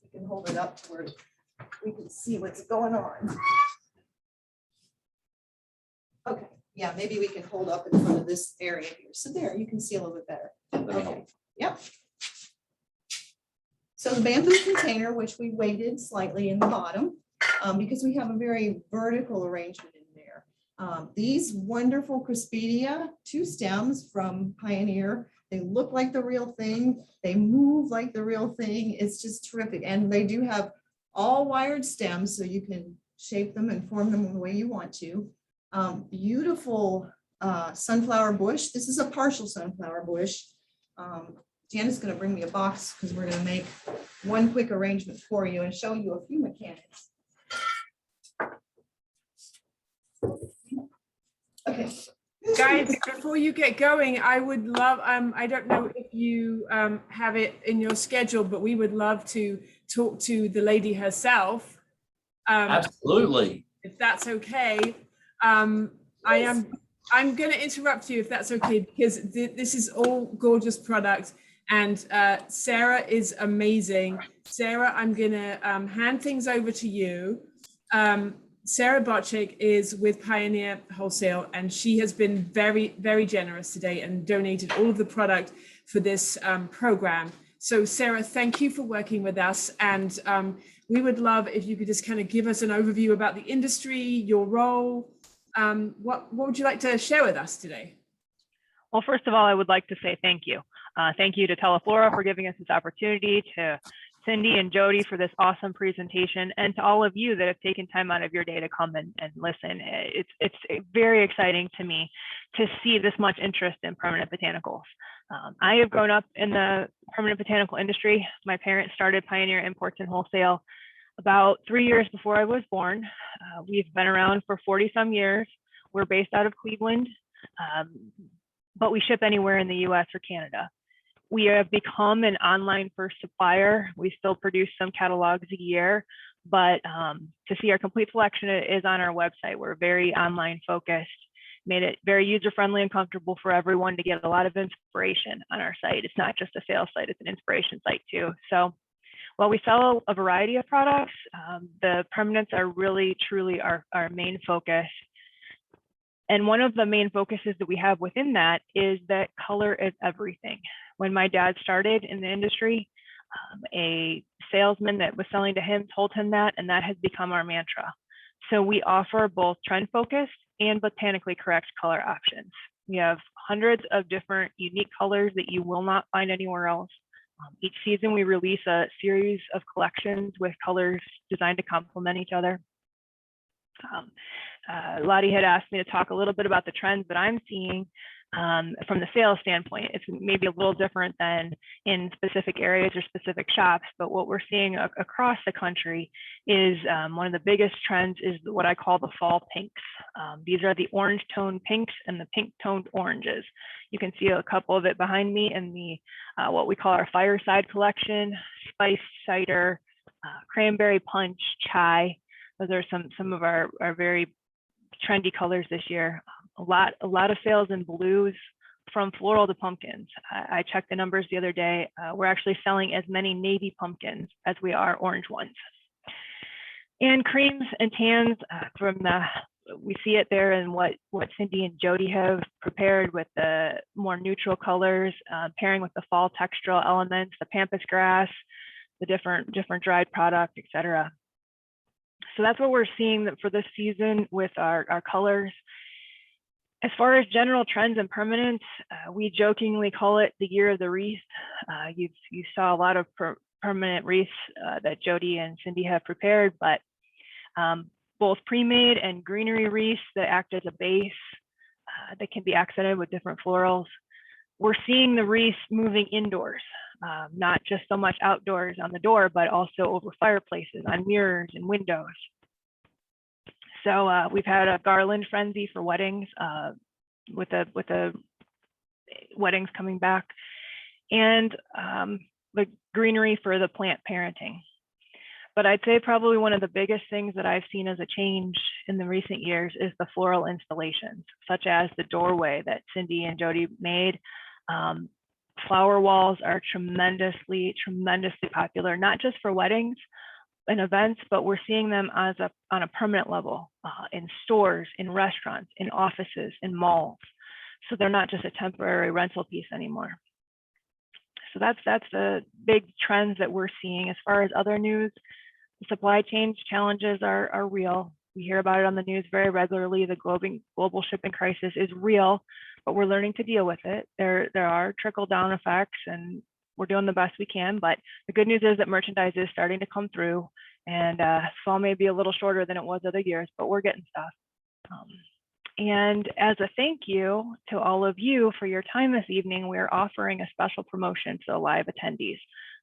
[SPEAKER 3] We can hold it up to where we can see what's going on. Okay, yeah, maybe we can hold up in front of this area here. So there, you can see a little bit better. Okay, yep. So the bamboo container, which we weighted slightly in the bottom, because we have a very vertical arrangement in there. These wonderful Crispidia, 2 stems from Pioneer, They look like the real thing. They move like the real thing. It's just terrific. And they do have all wired stems, so you can shape them and form them the way you want to. Beautiful sunflower bush. This is a partial sunflower bush. Janice's going to bring me a box because we're going to make one quick arrangement for you and show you a few mechanics. Okay.
[SPEAKER 1] Guys, before you get going, I would love, I don't know if you have it in your schedule, but we would love to talk to the lady herself.
[SPEAKER 5] Absolutely.
[SPEAKER 1] If that's okay. I'm going to interrupt you if that's okay, because this is all gorgeous product, and Sarah is amazing. Sarah, I'm going to hand things over to you. Sarah Botchak is with Pioneer Wholesale, and she has been very, very generous today and donated all of the product for this program. So Sarah, thank you for working with us. And we would love if you could just kind of give us an overview about the industry, your role. What would you like to share with us today?
[SPEAKER 6] Well, first of all, I would like to say thank you. Thank you to Tolle for giving us this opportunity, to Cindy and Jody for this awesome presentation, and to all of you that have taken time out of your day to come and listen. It's very exciting to me to see this much interest in permanent botanicals. I have grown up in the permanent botanical industry. My parents started Pioneer Imports and Wholesale about 3 years before I was born. We've been around for 40 some years. We're based out of Cleveland, but we ship anywhere in the US or Canada. We have become an online first supplier. We still produce some catalogs a year, but to see our complete selection is on our website. We're very online focused, made it very user-friendly and comfortable for everyone to get a lot of inspiration on our site. It's not just a sales site, it's an inspiration site too. So while we sell a variety of products, the permanents are really, truly our main focus. And one of the main focuses that we have within that is that color is everything. When my dad started in the industry, a salesman that was selling to him told him that, and that has become our mantra. So we offer both trend focused and botanically correct color options. We have hundreds of different unique colors that you will not find anywhere else. Each season we release a series of collections with colors designed to complement each other. Lottie had asked me to talk a little bit about the trends that I'm seeing from the sales standpoint. It's maybe a little different than in specific areas or specific shops, but what we're seeing across the country is one of the biggest trends is what I call the fall pinks. These are the orange toned pinks and the pink toned oranges. You can see a couple of it behind me in the what we call our fireside collection: spiced cider, cranberry punch, chai. Those are some of our very trendy colors this year. A lot of sales in blues, from floral to pumpkins. I checked the numbers the other day. We're actually selling as many navy pumpkins as we are orange ones. And creams and tans we see it there in what Cindy and Jody have prepared with the more neutral colors, pairing with the fall textural elements, the pampas grass, the different dried product, etc. So that's what we're seeing for this season with our colors. As far as general trends and permanence, we jokingly call it the year of the wreath. You saw a lot of permanent wreaths that Jody and Cindy have prepared, but both pre-made and greenery wreaths that act as a base that can be accented with different florals. We're seeing the wreaths moving indoors, not just so much outdoors on the door, but also over fireplaces, on mirrors and windows. So we've had a garland frenzy for weddings, with the weddings coming back, and the greenery for the plant parenting. But I'd say probably one of the biggest things that I've seen as a change in the recent years is the floral installations, such as the doorway that Cindy and Jody made. Flower walls are tremendously popular, not just for weddings and events, but we're seeing them on a permanent level in stores, in restaurants, in offices, in malls. So they're not just a temporary rental piece anymore. So that's the big trends that we're seeing. As far as other news, the supply chain challenges are real. We hear about it on the news very regularly. The global shipping crisis is real, but we're learning to deal with it. There are trickle down effects, and we're doing the best we can. But the good news is that merchandise is starting to come through, and fall may be a little shorter than it was other years, but we're getting stuff. And as a thank you to all of you for your time this evening, we're offering a special promotion to the live attendees.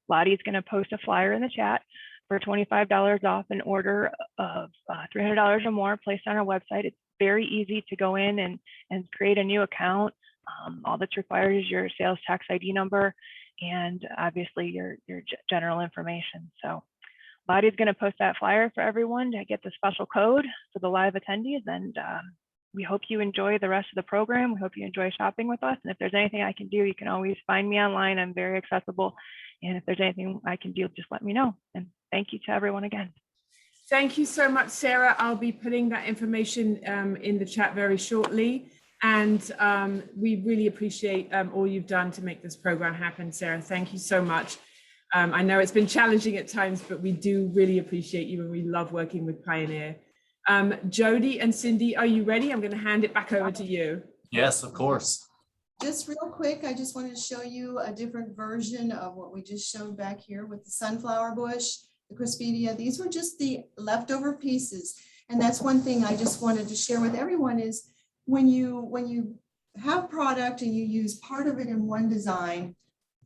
[SPEAKER 6] Lottie's going to post a flyer in the chat for $25 off an order of $300 or more placed on our website. It's very easy to go in and create a new account. All that's required is your sales tax ID number and obviously your general information. So Lottie's going to post that flyer for everyone to get the special code for the live attendees, and we hope you enjoy the rest of the program. We hope you enjoy shopping with us. And if there's anything I can do, you can always find me online. I'm very accessible. And if there's anything I can do, just let me know. And thank you to everyone again.
[SPEAKER 1] Thank you so much, Sarah. I'll be putting that information in the chat very shortly. And we really appreciate all you've done to make this program happen, Sarah. Thank you so much. I know it's been challenging at times, but we do really appreciate you, and we love working with Pioneer. Jody and Cindy, are you ready? I'm going to hand it back over to you.
[SPEAKER 5] Yes, of course.
[SPEAKER 3] Just real quick, I just wanted to show you a different version of what we just showed back here with the sunflower bush, the Crispidia. These were just the leftover pieces. And that's one thing I just wanted to share with everyone is when you have product and you use part of it in one design,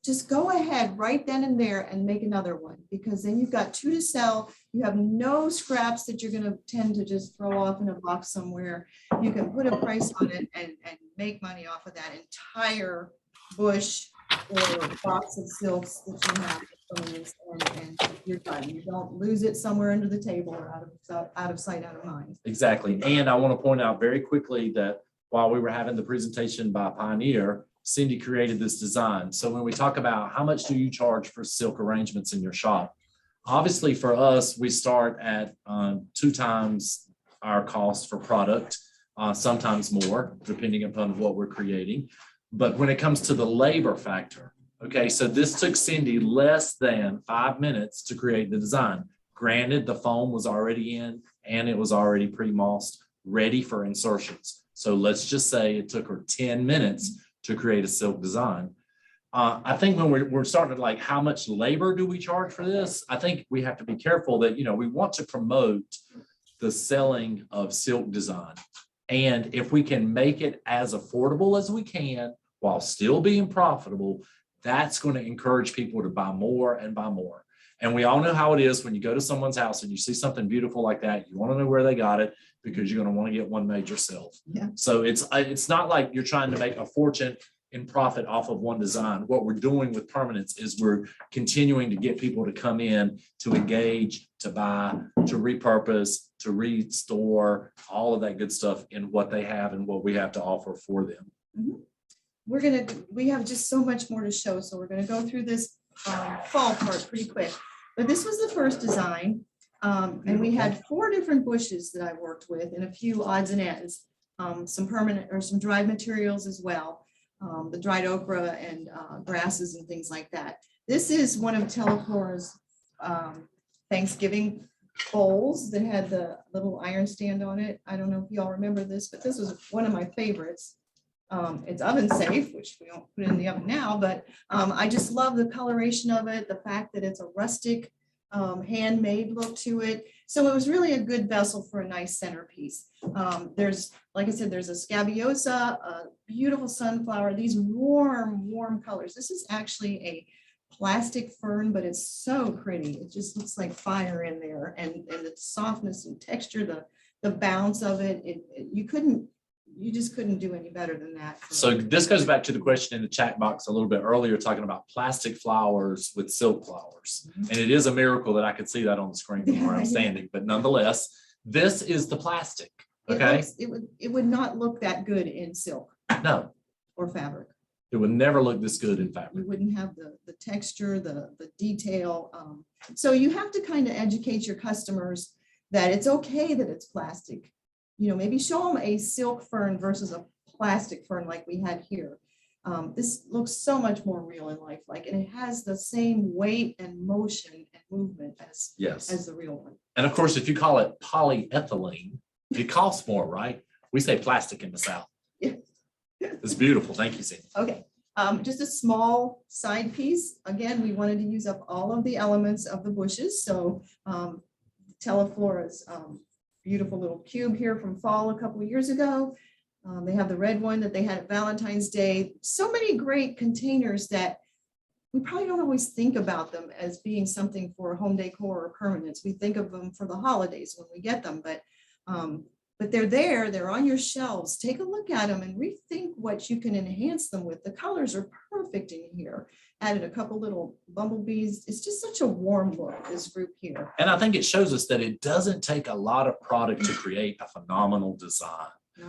[SPEAKER 3] just go ahead right then and there and make another one, because then you've got two to sell. You have no scraps that you're going to tend to just throw off in a box somewhere. You can put a price on it and make money off of that entire bush or box of silks that you have, and you're done. You don't lose it somewhere under the table or out of sight, out of mind.
[SPEAKER 5] Exactly. And I want to point out very quickly that while we were having the presentation by Pioneer, Cindy created this design. So when we talk about how much do you charge for silk arrangements in your shop, obviously for us, we start at 2 times our cost for product, sometimes more, depending upon what we're creating. But when it comes to the labor factor, okay, so this took Cindy less than 5 minutes to create the design. Granted, the foam was already in and it was already pre-mossed, ready for insertions. So let's just say it took her 10 minutes to create a silk design. I think when we're starting to like, how much labor do we charge for this? I think we have to be careful that, we want to promote the selling of silk design. And if we can make it as affordable as we can while still being profitable, that's going to encourage people to buy more and buy more. And we all know how it is when you go to someone's house and you see something beautiful like that, you want to know where they got it because you're going to want to get one made yourself.
[SPEAKER 3] Yeah.
[SPEAKER 5] So it's not like you're trying to make a fortune in profit off of one design. What we're doing with permanence is we're continuing to get people to come in, to engage, to buy, to repurpose, to restore, all of that good stuff in what they have and what we have to offer for them.
[SPEAKER 3] Mm-hmm. We have just so much more to show. So we're going to go through this fall part pretty quick. But this was the first design. And we had 4 different bushes that I worked with and a few odds and ends, some permanent or some dried materials as well. The dried okra and grasses and things like that. This is one of Telecora's Thanksgiving bowls that had the little iron stand on it. I don't know if y'all remember this, but this was one of my favorites. It's oven safe, which we don't put it in the oven now, but I just love the coloration of it, the fact that it's a rustic handmade look to it. So it was really a good vessel for a nice centerpiece. There's, like I said, there's a scabiosa, a beautiful sunflower, these warm colors. This is actually a plastic fern, but it's so pretty. It just looks like fire in there, and the softness and texture, the bounce of it, you just couldn't do any better than that.
[SPEAKER 5] So this goes back to the question in the chat box a little bit earlier, talking about plastic flowers with silk flowers.
[SPEAKER 3] Mm-hmm.
[SPEAKER 5] And it is a miracle that I could see that on the screen from where I'm standing, but nonetheless, this is the plastic, okay?
[SPEAKER 3] It would not look that good in silk.
[SPEAKER 5] No.
[SPEAKER 3] Or fabric.
[SPEAKER 5] It would never look this good in fabric.
[SPEAKER 3] You wouldn't have the texture, the detail. So you have to kind of educate your customers that it's okay that it's plastic. Maybe show them a silk fern versus a plastic fern like we had here. This looks so much more real and lifelike, and it has the same weight and motion and movement as the real one.
[SPEAKER 5] And of course, if you call it polyethylene, it costs more, right? We say plastic in the South.
[SPEAKER 3] Yeah.
[SPEAKER 5] It's beautiful. Thank you, Cindy.
[SPEAKER 3] Okay, just a small side piece. Again, we wanted to use up all of the elements of the bushes. So Teleflora's beautiful little cube here from fall a couple of years ago. They have the red one that they had at Valentine's Day. So many great containers that we probably don't always think about them as being something for home decor or permanence. We think of them for the holidays when we get them, but they're there, they're on your shelves. Take a look at them and rethink what you can enhance them with. The colors are perfect in here. Added a couple little bumblebees. It's just such a warm look, this group here.
[SPEAKER 5] And I think it shows us that it doesn't take a lot of product to create a phenomenal design.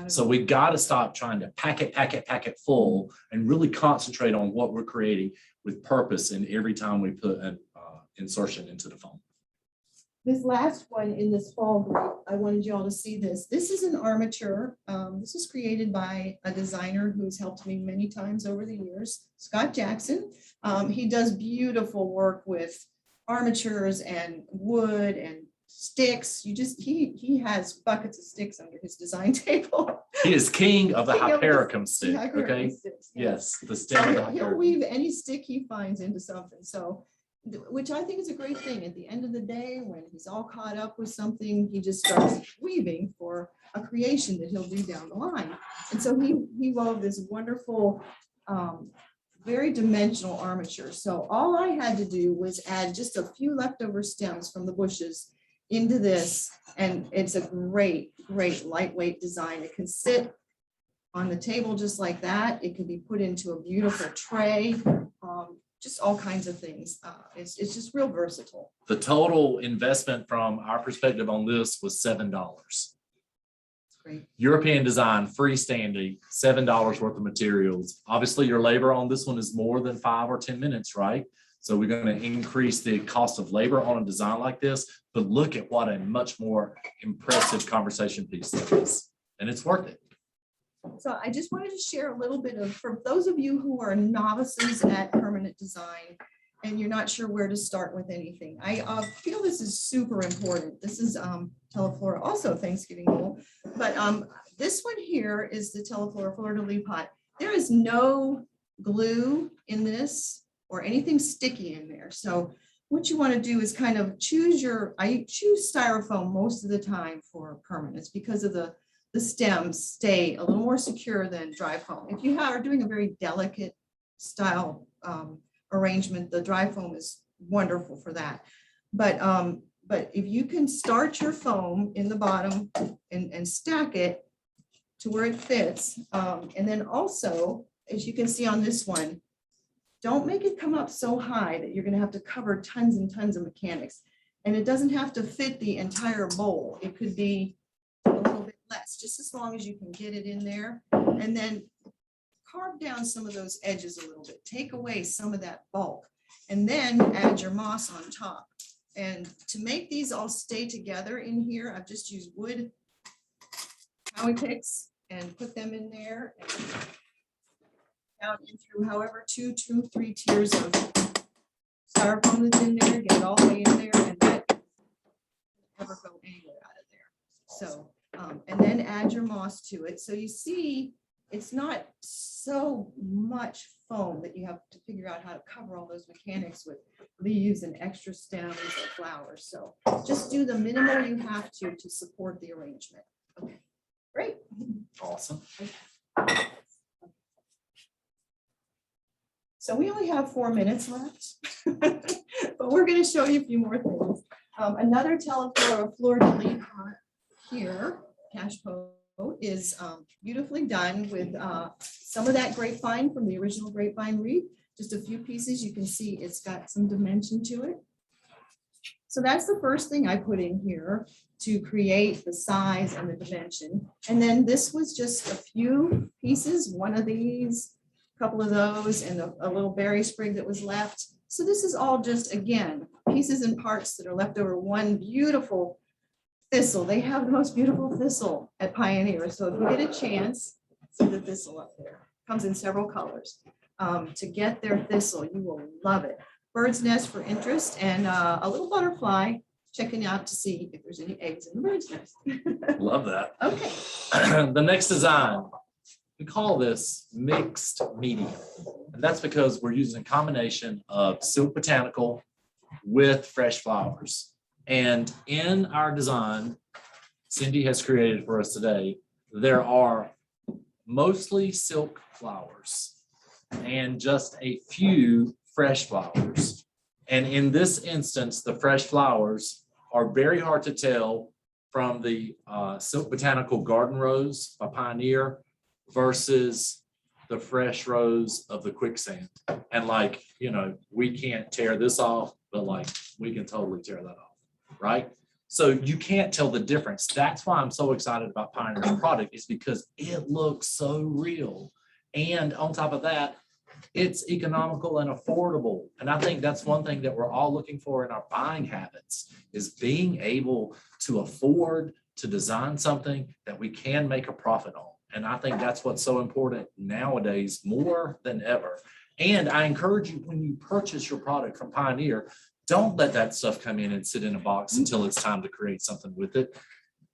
[SPEAKER 5] So we got to stop trying to pack it full and really concentrate on what we're creating with purpose in every time we put an insertion into the foam.
[SPEAKER 3] This last one in this fall group, I wanted you all to see this. This is an armature. This was created by a designer who's helped me many times over the years, Scott Jackson. He does beautiful work with armatures and wood and sticks. He has buckets of sticks under his design table.
[SPEAKER 5] He is king of the Hypericum stick,
[SPEAKER 3] Hypericum
[SPEAKER 5] okay?
[SPEAKER 3] sticks,
[SPEAKER 5] Yes, the
[SPEAKER 3] So
[SPEAKER 5] stem of the
[SPEAKER 3] he'll
[SPEAKER 5] Hypericum.
[SPEAKER 3] weave any stick he finds into something. So, which I think is a great thing. At the end of the day, when he's all caught up with something, he just starts weaving for a creation that he'll do down the line. And so he wove this wonderful, very dimensional armature. So all I had to do was add just a few leftover stems from the bushes into this, and it's a great lightweight design. It can sit on the table just like that. It can be put into a beautiful tray, just all kinds of things. It's just real versatile.
[SPEAKER 5] The total investment from our perspective on this was $7.
[SPEAKER 3] Great.
[SPEAKER 5] European design, freestanding, $7 worth of materials. Obviously, your labor on this one is more than 5 or 10 minutes, right? So we're going to increase the cost of labor on a design like this, but look at what a much more impressive conversation piece that is, and it's worth it.
[SPEAKER 3] So I just wanted to share a little bit of, for those of you who are novices at permanent design and you're not sure where to start with anything, I feel this is super important. This is Teleflora, also Thanksgiving bowl, but this one here is the Teleflora Fleur de Lis pot. There is no glue in this or anything sticky in there. So what you want to do is kind of I choose styrofoam most of the time for permanence because of the stems stay a little more secure than dry foam. If you are doing a very delicate style arrangement, the dry foam is wonderful for that. But if you can start your foam in the bottom and stack it to where it fits, and then also, as you can see on this one, don't make it come up so high that you're going to have to cover tons and tons of mechanics. And it doesn't have to fit the entire bowl. It could be a little bit less, just as long as you can get it in there. And then carve down some of those edges a little bit. Take away some of that bulk. And then add your moss on top. And to make these all stay together in here, I've just used wood Howie picks and put them in there. Down in through however 2, 3 tiers of styrofoam that's in there, get it all the way in there, and that doesn't ever go anywhere out of there. So, and then add your moss to it. So you see, it's not so much foam that you have to figure out how to cover all those mechanics with leaves and extra stems or flowers. So just do the minimal you have to support the arrangement. Okay, great.
[SPEAKER 5] Awesome.
[SPEAKER 3] So we only have 4 minutes left, but we're going to show you a few more things. Another Teleflora Fleur de Lis pot here, cash pot, is beautifully done with some of that grapevine from the original grapevine wreath. Just a few pieces. You can see it's got some dimension to it. So that's the first thing I put in here to create the size and the dimension. And then this was just a few pieces, one of these, a couple of those, and a little berry sprig that was left. So this is all just, again, pieces and parts that are left over one beautiful thistle. They have the most beautiful thistle at Pioneer. So if you get a chance, see the thistle up there. Comes in several colors. To get their thistle, you will love it. Bird's nest for interest, and a little butterfly checking out to see if there's any eggs in the bird's nest.
[SPEAKER 5] Love that.
[SPEAKER 3] Okay.
[SPEAKER 5] The next design, We call this mixed medium. And that's because we're using a combination of silk botanical with fresh flowers. And in our design, Cindy has created for us today, there are mostly silk flowers and just a few fresh flowers. And in this instance, the fresh flowers are very hard to tell from the Silk Botanical Garden Rose by Pioneer versus the fresh rose of the quicksand. And like, you know, we can't tear this off, but like we can totally tear that off, right? So you can't tell the difference. That's why I'm so excited about Pioneer's product, is because it looks so real. And on top of that, it's economical and affordable. And I think that's one thing that we're all looking for in our buying habits, is being able to afford to design something that we can make a profit on. And I think that's what's so important nowadays, more than ever. And I encourage you, when you purchase your product from Pioneer, don't let that stuff come in and sit in a box until it's time to create something with it.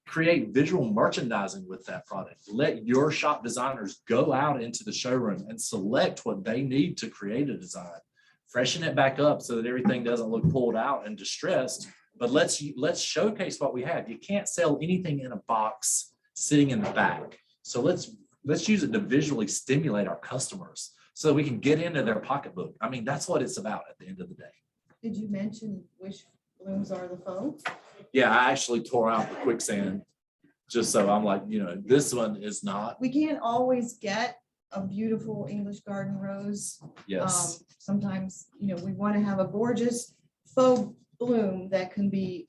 [SPEAKER 5] Create visual merchandising with that product. Let your shop designers go out into the showroom and select what they need to create a design. Freshen it back up so that everything doesn't look pulled out and distressed. But let's showcase what we have. You can't sell anything in a box sitting in the back. So let's use it to visually stimulate our customers so that we can get into their pocketbook. I mean, that's what it's about at the end of the day.
[SPEAKER 3] Did you mention which blooms are the faux?
[SPEAKER 5] Yeah, I actually tore out the quicksand just so I'm like, you know, this one is not.
[SPEAKER 3] We can't always get a beautiful English garden rose.
[SPEAKER 5] Yes.
[SPEAKER 3] Sometimes, you know, we want to have a gorgeous faux bloom that can be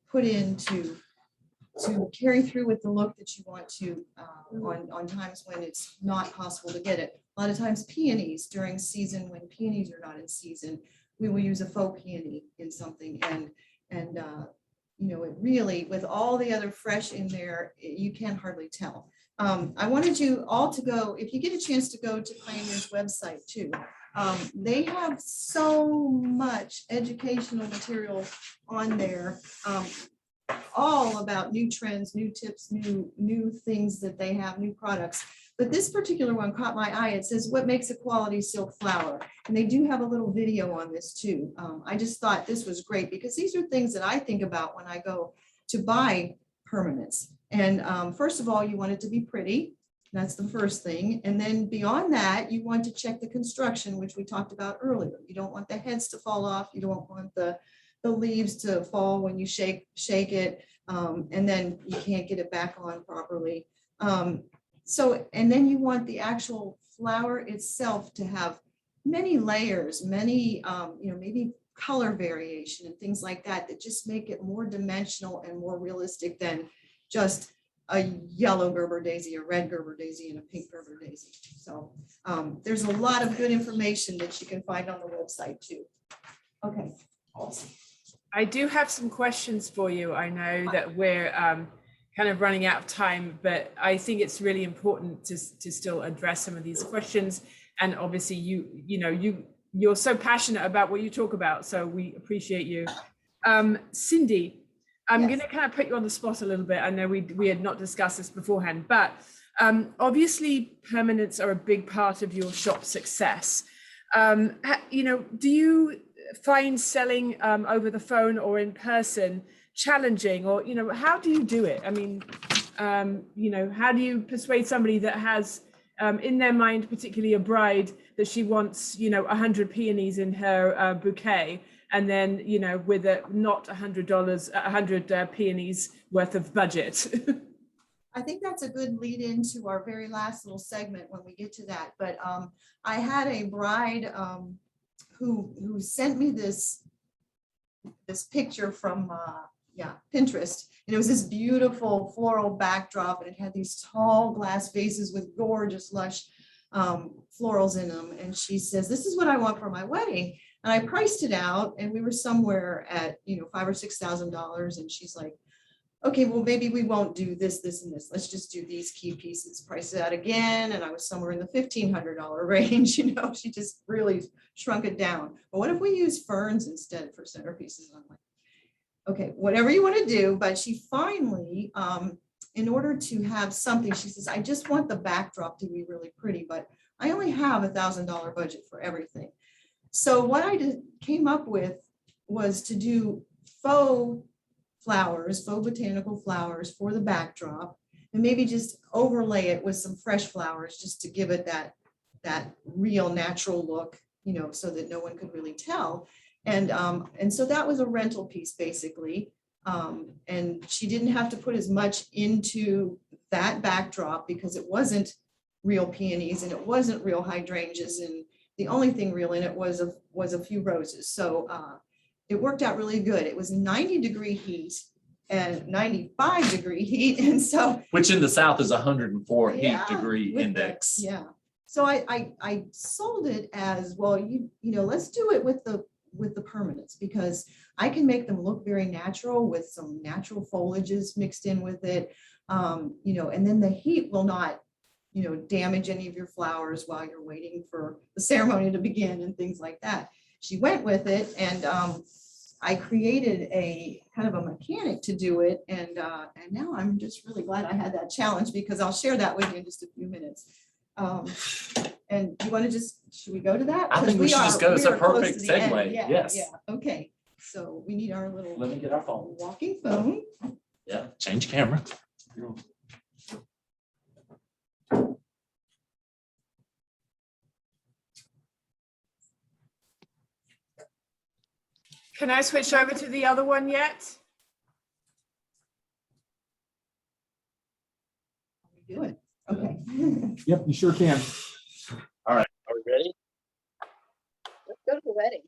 [SPEAKER 3] put into to carry through with the look that you want to on times when it's not possible to get it. A lot of times peonies during season, when peonies are not in season, we will use a faux peony in something, and you know, it really, with all the other fresh in there, you can hardly tell. I wanted you all to go, if you get a chance to go to Pioneer's website too. They have so much educational material on there, all about new trends, new tips, new things that they have, new products. But this particular one caught my eye. It says, what makes a quality silk flower? And they do have a little video on this too. I just thought this was great, because these are things that I think about when I go to buy permanents. And first of all, you want it to be pretty. That's the first thing. And then beyond that, you want to check the construction, which we talked about earlier. You don't want the heads to fall off. You don't want the leaves to fall when you shake it. And then you can't get it back on properly. So, and then you want the actual flower itself to have many layers, many, you know, maybe color variation and things like that, that just make it more dimensional and more realistic than just a yellow Gerber daisy, a red Gerber daisy, and a pink Gerber daisy. So there's a lot of good information that you can find on the website too. Okay.
[SPEAKER 5] Awesome.
[SPEAKER 1] I do have some questions for you. I know that we're kind of running out of time, but I think it's really important to still address some of these questions. And obviously you're so passionate about what you talk about, so we appreciate you. Cindy, I'm going to kind of put you on the spot a little bit. I know we had not discussed this beforehand, but obviously permanents are a big part of your shop success. You know, do you find selling over the phone or in person challenging, or, you know, how do you do it? I mean, you know, how do you persuade somebody that has in their mind, particularly a bride, that she wants, you know, 100 peonies in her bouquet, and then, you know, with not $100 peonies worth of budget?
[SPEAKER 3] I think that's a good lead into our very last little segment when we get to that. But I had a bride who sent me this picture from Pinterest, and it was this beautiful floral backdrop, and it had these tall glass vases with gorgeous lush florals in them. And she says, this is what I want for my wedding. And I priced it out, and we were somewhere at, you know, $5,000 or $6,000. And she's like, okay, well, maybe we won't do this, this, and this. Let's just do these key pieces. Price it out again. And I was somewhere in the $1,500 range. You know, she just really shrunk it down. But what if we use ferns instead for centerpieces? And I'm like, okay, whatever you want to do. But she finally in order to have something, she says, I just want the backdrop to be really pretty, but I only have $1,000 budget for everything. So what I came up with was to do faux flowers, faux botanical flowers for the backdrop, and maybe just overlay it with some fresh flowers just to give it that real natural look, you know, so that no one could really tell. And so that was a rental piece basically. And she didn't have to put as much into that backdrop because it wasn't real peonies and it wasn't real hydrangeas, and the only thing real in it was a few roses. So it worked out really good. It was 90-degree heat and 95-degree heat, and so
[SPEAKER 5] Which in the South is 104 heat
[SPEAKER 3] Yeah,
[SPEAKER 5] degree
[SPEAKER 3] with
[SPEAKER 5] index.
[SPEAKER 3] yeah. So I sold it as, well, you know, let's do it with the permanents, because I can make them look very natural with some natural foliages mixed in with it. You know, and then the heat will not, you know, damage any of your flowers while you're waiting for the ceremony to begin and things like that. She went with it, and I created a kind of a mechanic to do it. And now I'm just really glad I had that challenge, because I'll share that with you in just a few minutes. And you want to should we go to that?
[SPEAKER 5] I think we should just go. It's a perfect segue.
[SPEAKER 3] Yeah,
[SPEAKER 5] Yes.
[SPEAKER 3] yeah. Okay. So we need our little
[SPEAKER 5] Let me get our phone.
[SPEAKER 3] walking phone.
[SPEAKER 5] Yeah, change camera.
[SPEAKER 1] Can I switch over to the other one yet?
[SPEAKER 3] We do it. Okay.
[SPEAKER 7] Yep, you sure can.
[SPEAKER 4] All right, are we ready?
[SPEAKER 3] Let's go to the wedding.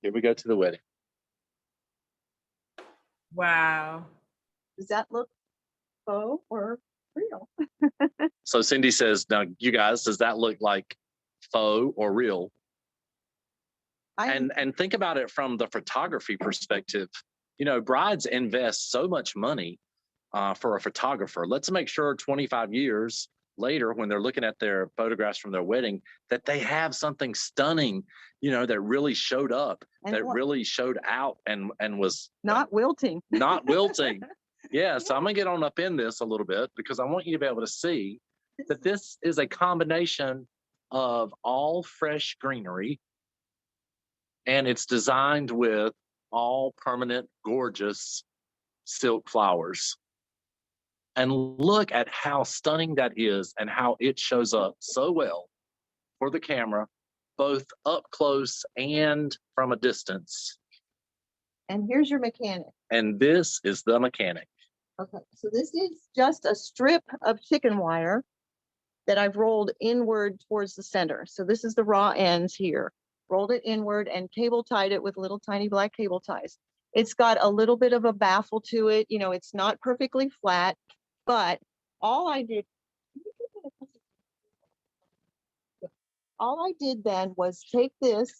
[SPEAKER 4] Here we go to the wedding.
[SPEAKER 1] Wow.
[SPEAKER 3] Does that look faux or real?
[SPEAKER 4] So Cindy says, now you guys, does that look like faux or real? And think about it from the photography perspective. You know, brides invest so much money for a photographer. Let's make sure 25 years later, when they're looking at their photographs from their wedding, that they have something stunning, you know, that really showed up,
[SPEAKER 3] And
[SPEAKER 4] that
[SPEAKER 3] what-
[SPEAKER 4] really showed out and was
[SPEAKER 3] Not wilting.
[SPEAKER 4] not wilting. Yeah, so I'm gonna get on up in this a little bit because I want you to be able to see that this is a combination of all fresh greenery, and it's designed with all permanent, gorgeous silk flowers. And look at how stunning that is and how it shows up so well for the camera, both up close and from a distance.
[SPEAKER 3] And here's your mechanic.
[SPEAKER 4] And this is the mechanic.
[SPEAKER 3] Okay, so this is just a strip of chicken wire that I've rolled inward towards the center. So this is the raw ends here. Rolled it inward and cable tied it with little tiny black cable ties. It's got a little bit of a baffle to it. You know, it's not perfectly flat, but all I did then was take this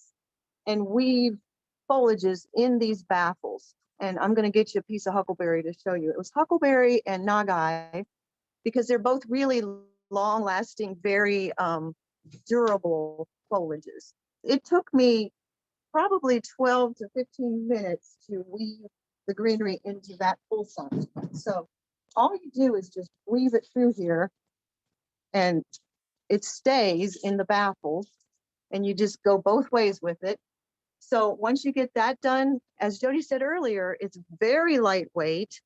[SPEAKER 3] and weave foliages in these baffles. And I'm going to get you a piece of Huckleberry to show you. It was Huckleberry and Nagai, because they're both really long lasting, very durable foliages. It took me probably 12 to 15 minutes to weave the greenery into that full size. So all you do is just weave it through here and it stays in the baffles, and you just go both ways with it. So once you get that done, as Jody said earlier, it's very lightweight.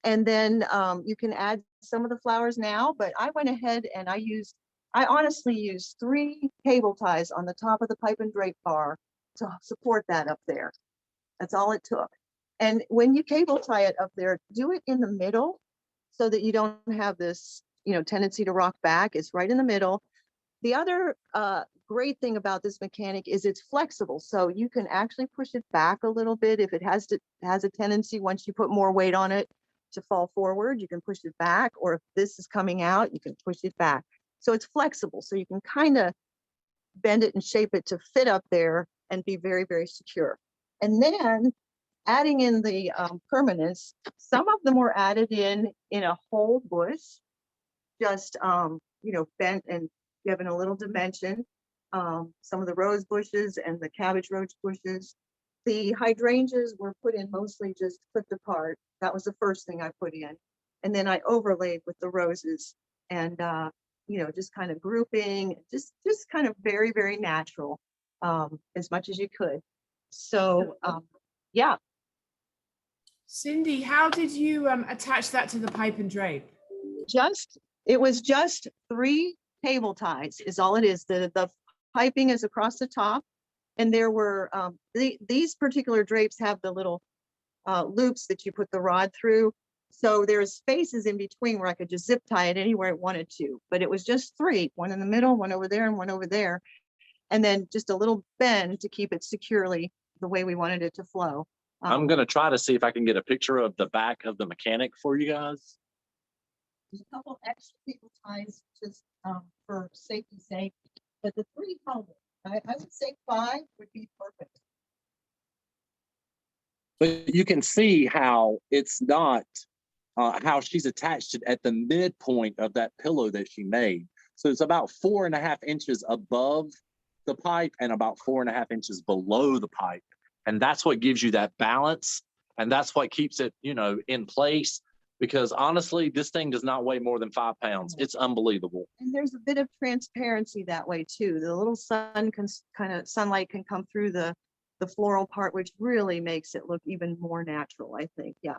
[SPEAKER 3] And then you can add some of the flowers now, but I went ahead and I honestly used 3 cable ties on the top of the pipe and drape bar to support that up there. That's all it took. And when you cable tie it up there, do it in the middle so that you don't have this, you know, tendency to rock back. It's right in the middle. The other great thing about this mechanic is it's flexible. So you can actually push it back a little bit if it has a tendency, once you put more weight on it, to fall forward, you can push it back. Or if this is coming out, you can push it back. So it's flexible. So you can kind of bend it and shape it to fit up there and be very, very secure. And then adding in the permanents, some of them were added in a whole bush, just, you know, bent and given a little dimension. Some of the rose bushes and the cabbage rose bushes. The hydrangeas were put in mostly just clipped apart. That was the first thing I put in. And then I overlaid with the roses and, just kind of grouping, just kind of very, very natural, as much as you could. So, yeah.
[SPEAKER 1] Cindy, how did you attach that to the pipe and drape?
[SPEAKER 3] It was just 3 cable ties is all it is. The piping is across the top, and there were these particular drapes have the little loops that you put the rod through. So there's spaces in between where I could just zip tie it anywhere I wanted to, but it was just 3, one in the middle, one over there, and one over there. And then just a little bend to keep it securely the way we wanted it to flow.
[SPEAKER 4] I'm going to try to see if I can get a picture of the back of the mechanic for you guys.
[SPEAKER 3] There's a couple extra cable ties just for safety's sake, but the 3 held it. I would say 5 would be perfect.
[SPEAKER 4] But you can see how it's not, how she's attached it at the midpoint of that pillow that she made. So it's about 4.5 inches above the pipe and about 4.5 inches below the pipe. And that's what gives you that balance. And that's what keeps it, in place. Because honestly, this thing does not weigh more than 5 pounds. It's unbelievable.
[SPEAKER 3] And there's a bit of transparency that way too. The little sunlight can come through the floral part, which really makes it look even more natural, I think. Yeah.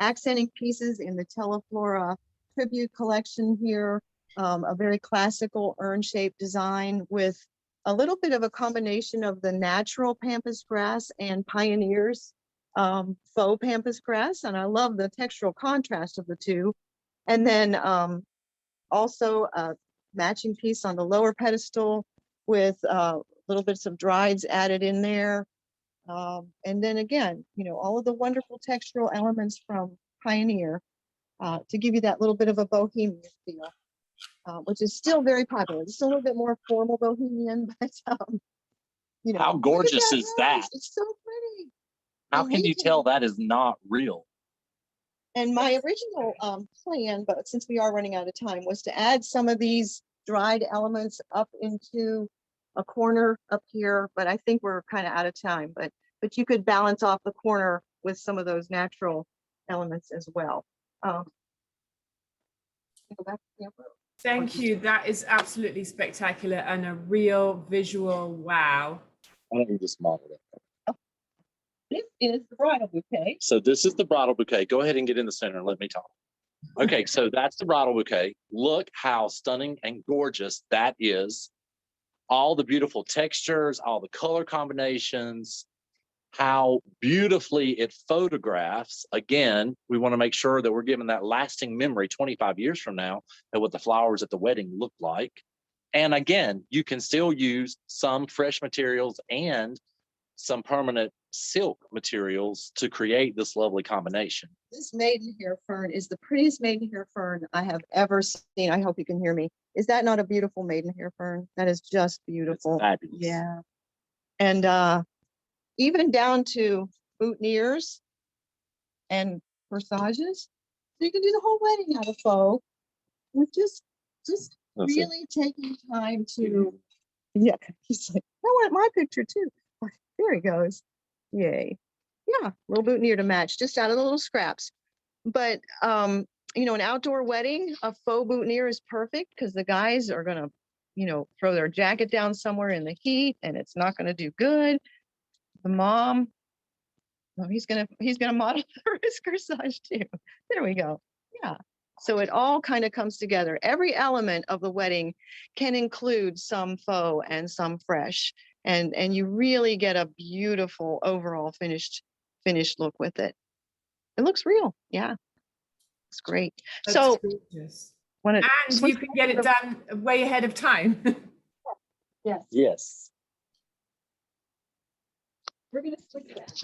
[SPEAKER 3] Accenting pieces in the Teleflora tribute collection here, a very classical urn-shaped design with a little bit of a combination of the natural pampas grass and Pioneer's faux pampas grass. And I love the textural contrast of the two. And then also a matching piece on the lower pedestal with little bits of drieds added in there. And then again, all of the wonderful textural elements from Pioneer to give you that little bit of a bohemian feel, which is still very popular. It's still a little bit more formal bohemian, but
[SPEAKER 4] how gorgeous is that?
[SPEAKER 3] It's so pretty.
[SPEAKER 4] How can you tell that is not real?
[SPEAKER 3] And my original plan, but since we are running out of time, was to add some of these dried elements up into a corner up here, but I think we're kind of out of time. But you could balance off the corner with some of those natural elements as well. Go back to the upper.
[SPEAKER 1] Thank you. That is absolutely spectacular and a real visual wow.
[SPEAKER 4] Why don't you just model it?
[SPEAKER 3] This is the bridal bouquet.
[SPEAKER 4] So this is the bridal bouquet. Go ahead and get in the center and let me talk. Okay, so that's the bridal bouquet. Look how stunning and gorgeous that is. All the beautiful textures, all the color combinations, how beautifully it photographs. Again, we want to make sure that we're giving that lasting memory 25 years from now of what the flowers at the wedding look like. And again, you can still use some fresh materials and some permanent silk materials to create this lovely combination.
[SPEAKER 3] This maidenhair fern is the prettiest maidenhair fern I have ever seen. I hope you can hear me. Is that not a beautiful maidenhair fern? That is just beautiful.
[SPEAKER 4] It's fabulous.
[SPEAKER 3] Yeah. And even down to boutonnieres and corsages. So you can do the whole wedding out of faux with just really taking time to, yeah, he's like, I want my picture too. There he goes. Yay. Yeah, little boutonniere to match, just out of the little scraps. But an outdoor wedding, a faux boutonniere is perfect because the guys are gonna, throw their jacket down somewhere in the heat and it's not gonna do good. The mom, well, he's gonna model his corsage too. There we go. Yeah. So it all kind of comes together. Every element of the wedding can include some faux and some fresh. And you really get a beautiful overall finished look with it. It looks real. Yeah. It's great.
[SPEAKER 1] That's
[SPEAKER 3] so
[SPEAKER 1] gorgeous.
[SPEAKER 3] And
[SPEAKER 1] you can get it done way ahead of time.
[SPEAKER 3] Yes.
[SPEAKER 4] Yes.
[SPEAKER 3] We're gonna switch that.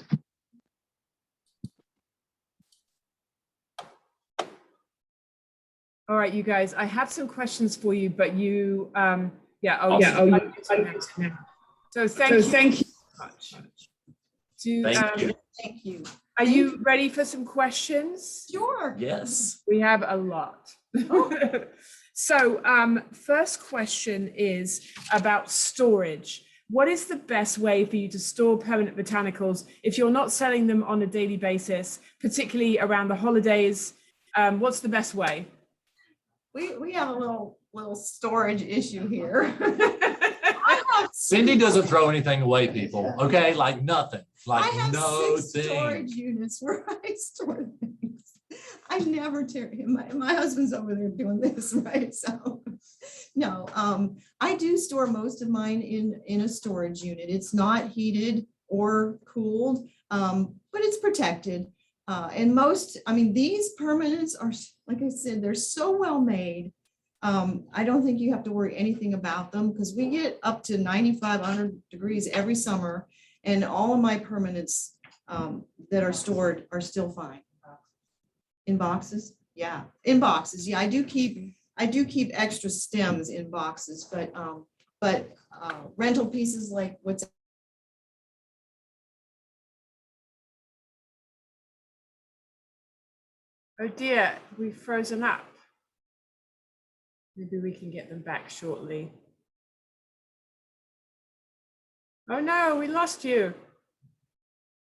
[SPEAKER 1] All right, you guys, I have some questions for you, but you, So thank you so much.
[SPEAKER 2] Thank you.
[SPEAKER 1] Are you ready for some questions?
[SPEAKER 3] Sure.
[SPEAKER 5] Yes.
[SPEAKER 1] We have a lot. So first question is about storage. What is the best way for you to store permanent botanicals if you're not selling them on a daily basis, particularly around the holidays? What's the best way?
[SPEAKER 8] We have a little storage issue here.
[SPEAKER 5] Cindy doesn't throw anything away, people. Okay, like nothing. Like
[SPEAKER 8] I have
[SPEAKER 5] no
[SPEAKER 8] 6
[SPEAKER 5] thing.
[SPEAKER 8] storage units where I store things. I never tear him. My husband's over there doing this, right? So no, I do store most of mine in a storage unit. It's not heated or cooled, but it's protected. And most, I mean, these permanents are, like I said, they're so well made. I don't think you have to worry anything about them because we get up to 95-100 degrees every summer, and all of my permanents that are stored are still fine. In boxes? Yeah, in boxes. Yeah, I do keep extra stems in boxes, but rental pieces like what's
[SPEAKER 1] Oh dear, we've frozen up. Maybe we can get them back shortly. Oh no, we lost you.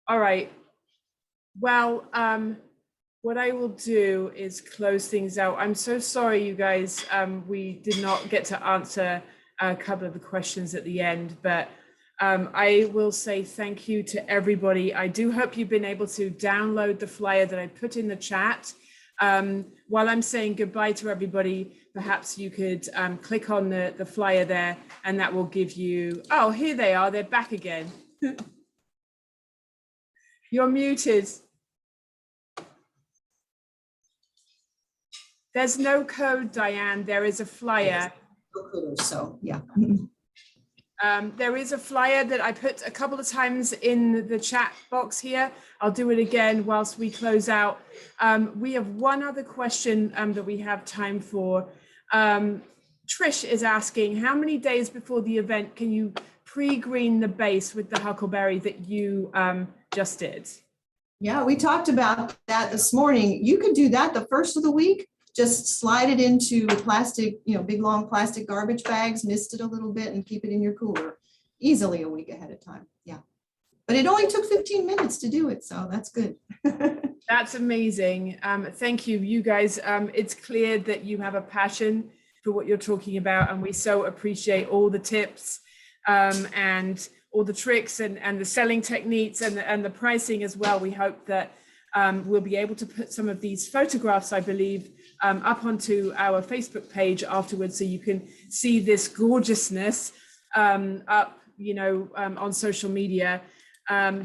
[SPEAKER 1] All right. Well, what I will do is close things out. I'm so sorry, you guys. We did not get to answer a couple of the questions at the end, but I will say thank you to everybody. I do hope you've been able to download the flyer that I put in the chat. While I'm saying goodbye to everybody, perhaps you could click on the flyer there, and that will give you, oh, here they are, they're back again. You're muted. There's no code, Diane, there is a flyer.
[SPEAKER 8] so yeah.
[SPEAKER 1] There is a flyer that I put a couple of times in the chat box here. I'll do it again whilst we close out. We have one other question that we have time for. Trish is asking, how many days before the event can you pre-green the base with the Huckleberry that you just did?
[SPEAKER 8] Yeah, we talked about that this morning. You could do that the first of the week. Just slide it into plastic, big long plastic garbage bags, mist it a little bit and keep it in your cooler easily a week ahead of time. Yeah. But it only took 15 minutes to do it. So that's good.
[SPEAKER 1] That's amazing. Thank you, you guys. It's clear that you have a passion for what you're talking about, and we so appreciate all the tips and all the tricks and the selling techniques and the pricing as well. We hope that we'll be able to put some of these photographs, I believe, up onto our Facebook page afterwards, so you can see this gorgeousness up, on social media.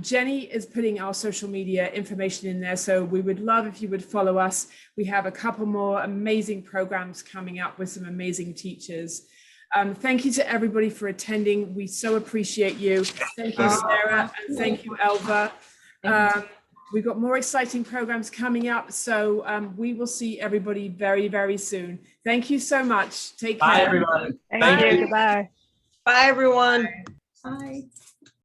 [SPEAKER 1] Jenny is putting our social media information in there, so we would love if you would follow us. We have a couple more amazing programs coming up with some amazing teachers. Thank you to everybody for attending. We so appreciate you. Thank you, Sarah, and thank you, Elva. We've got more exciting programs coming up, so we will see everybody very, very soon. Thank you so much. Take care.
[SPEAKER 5] Bye, everybody.
[SPEAKER 6] Thank you. Goodbye.
[SPEAKER 2] Bye, everyone.
[SPEAKER 8] Bye.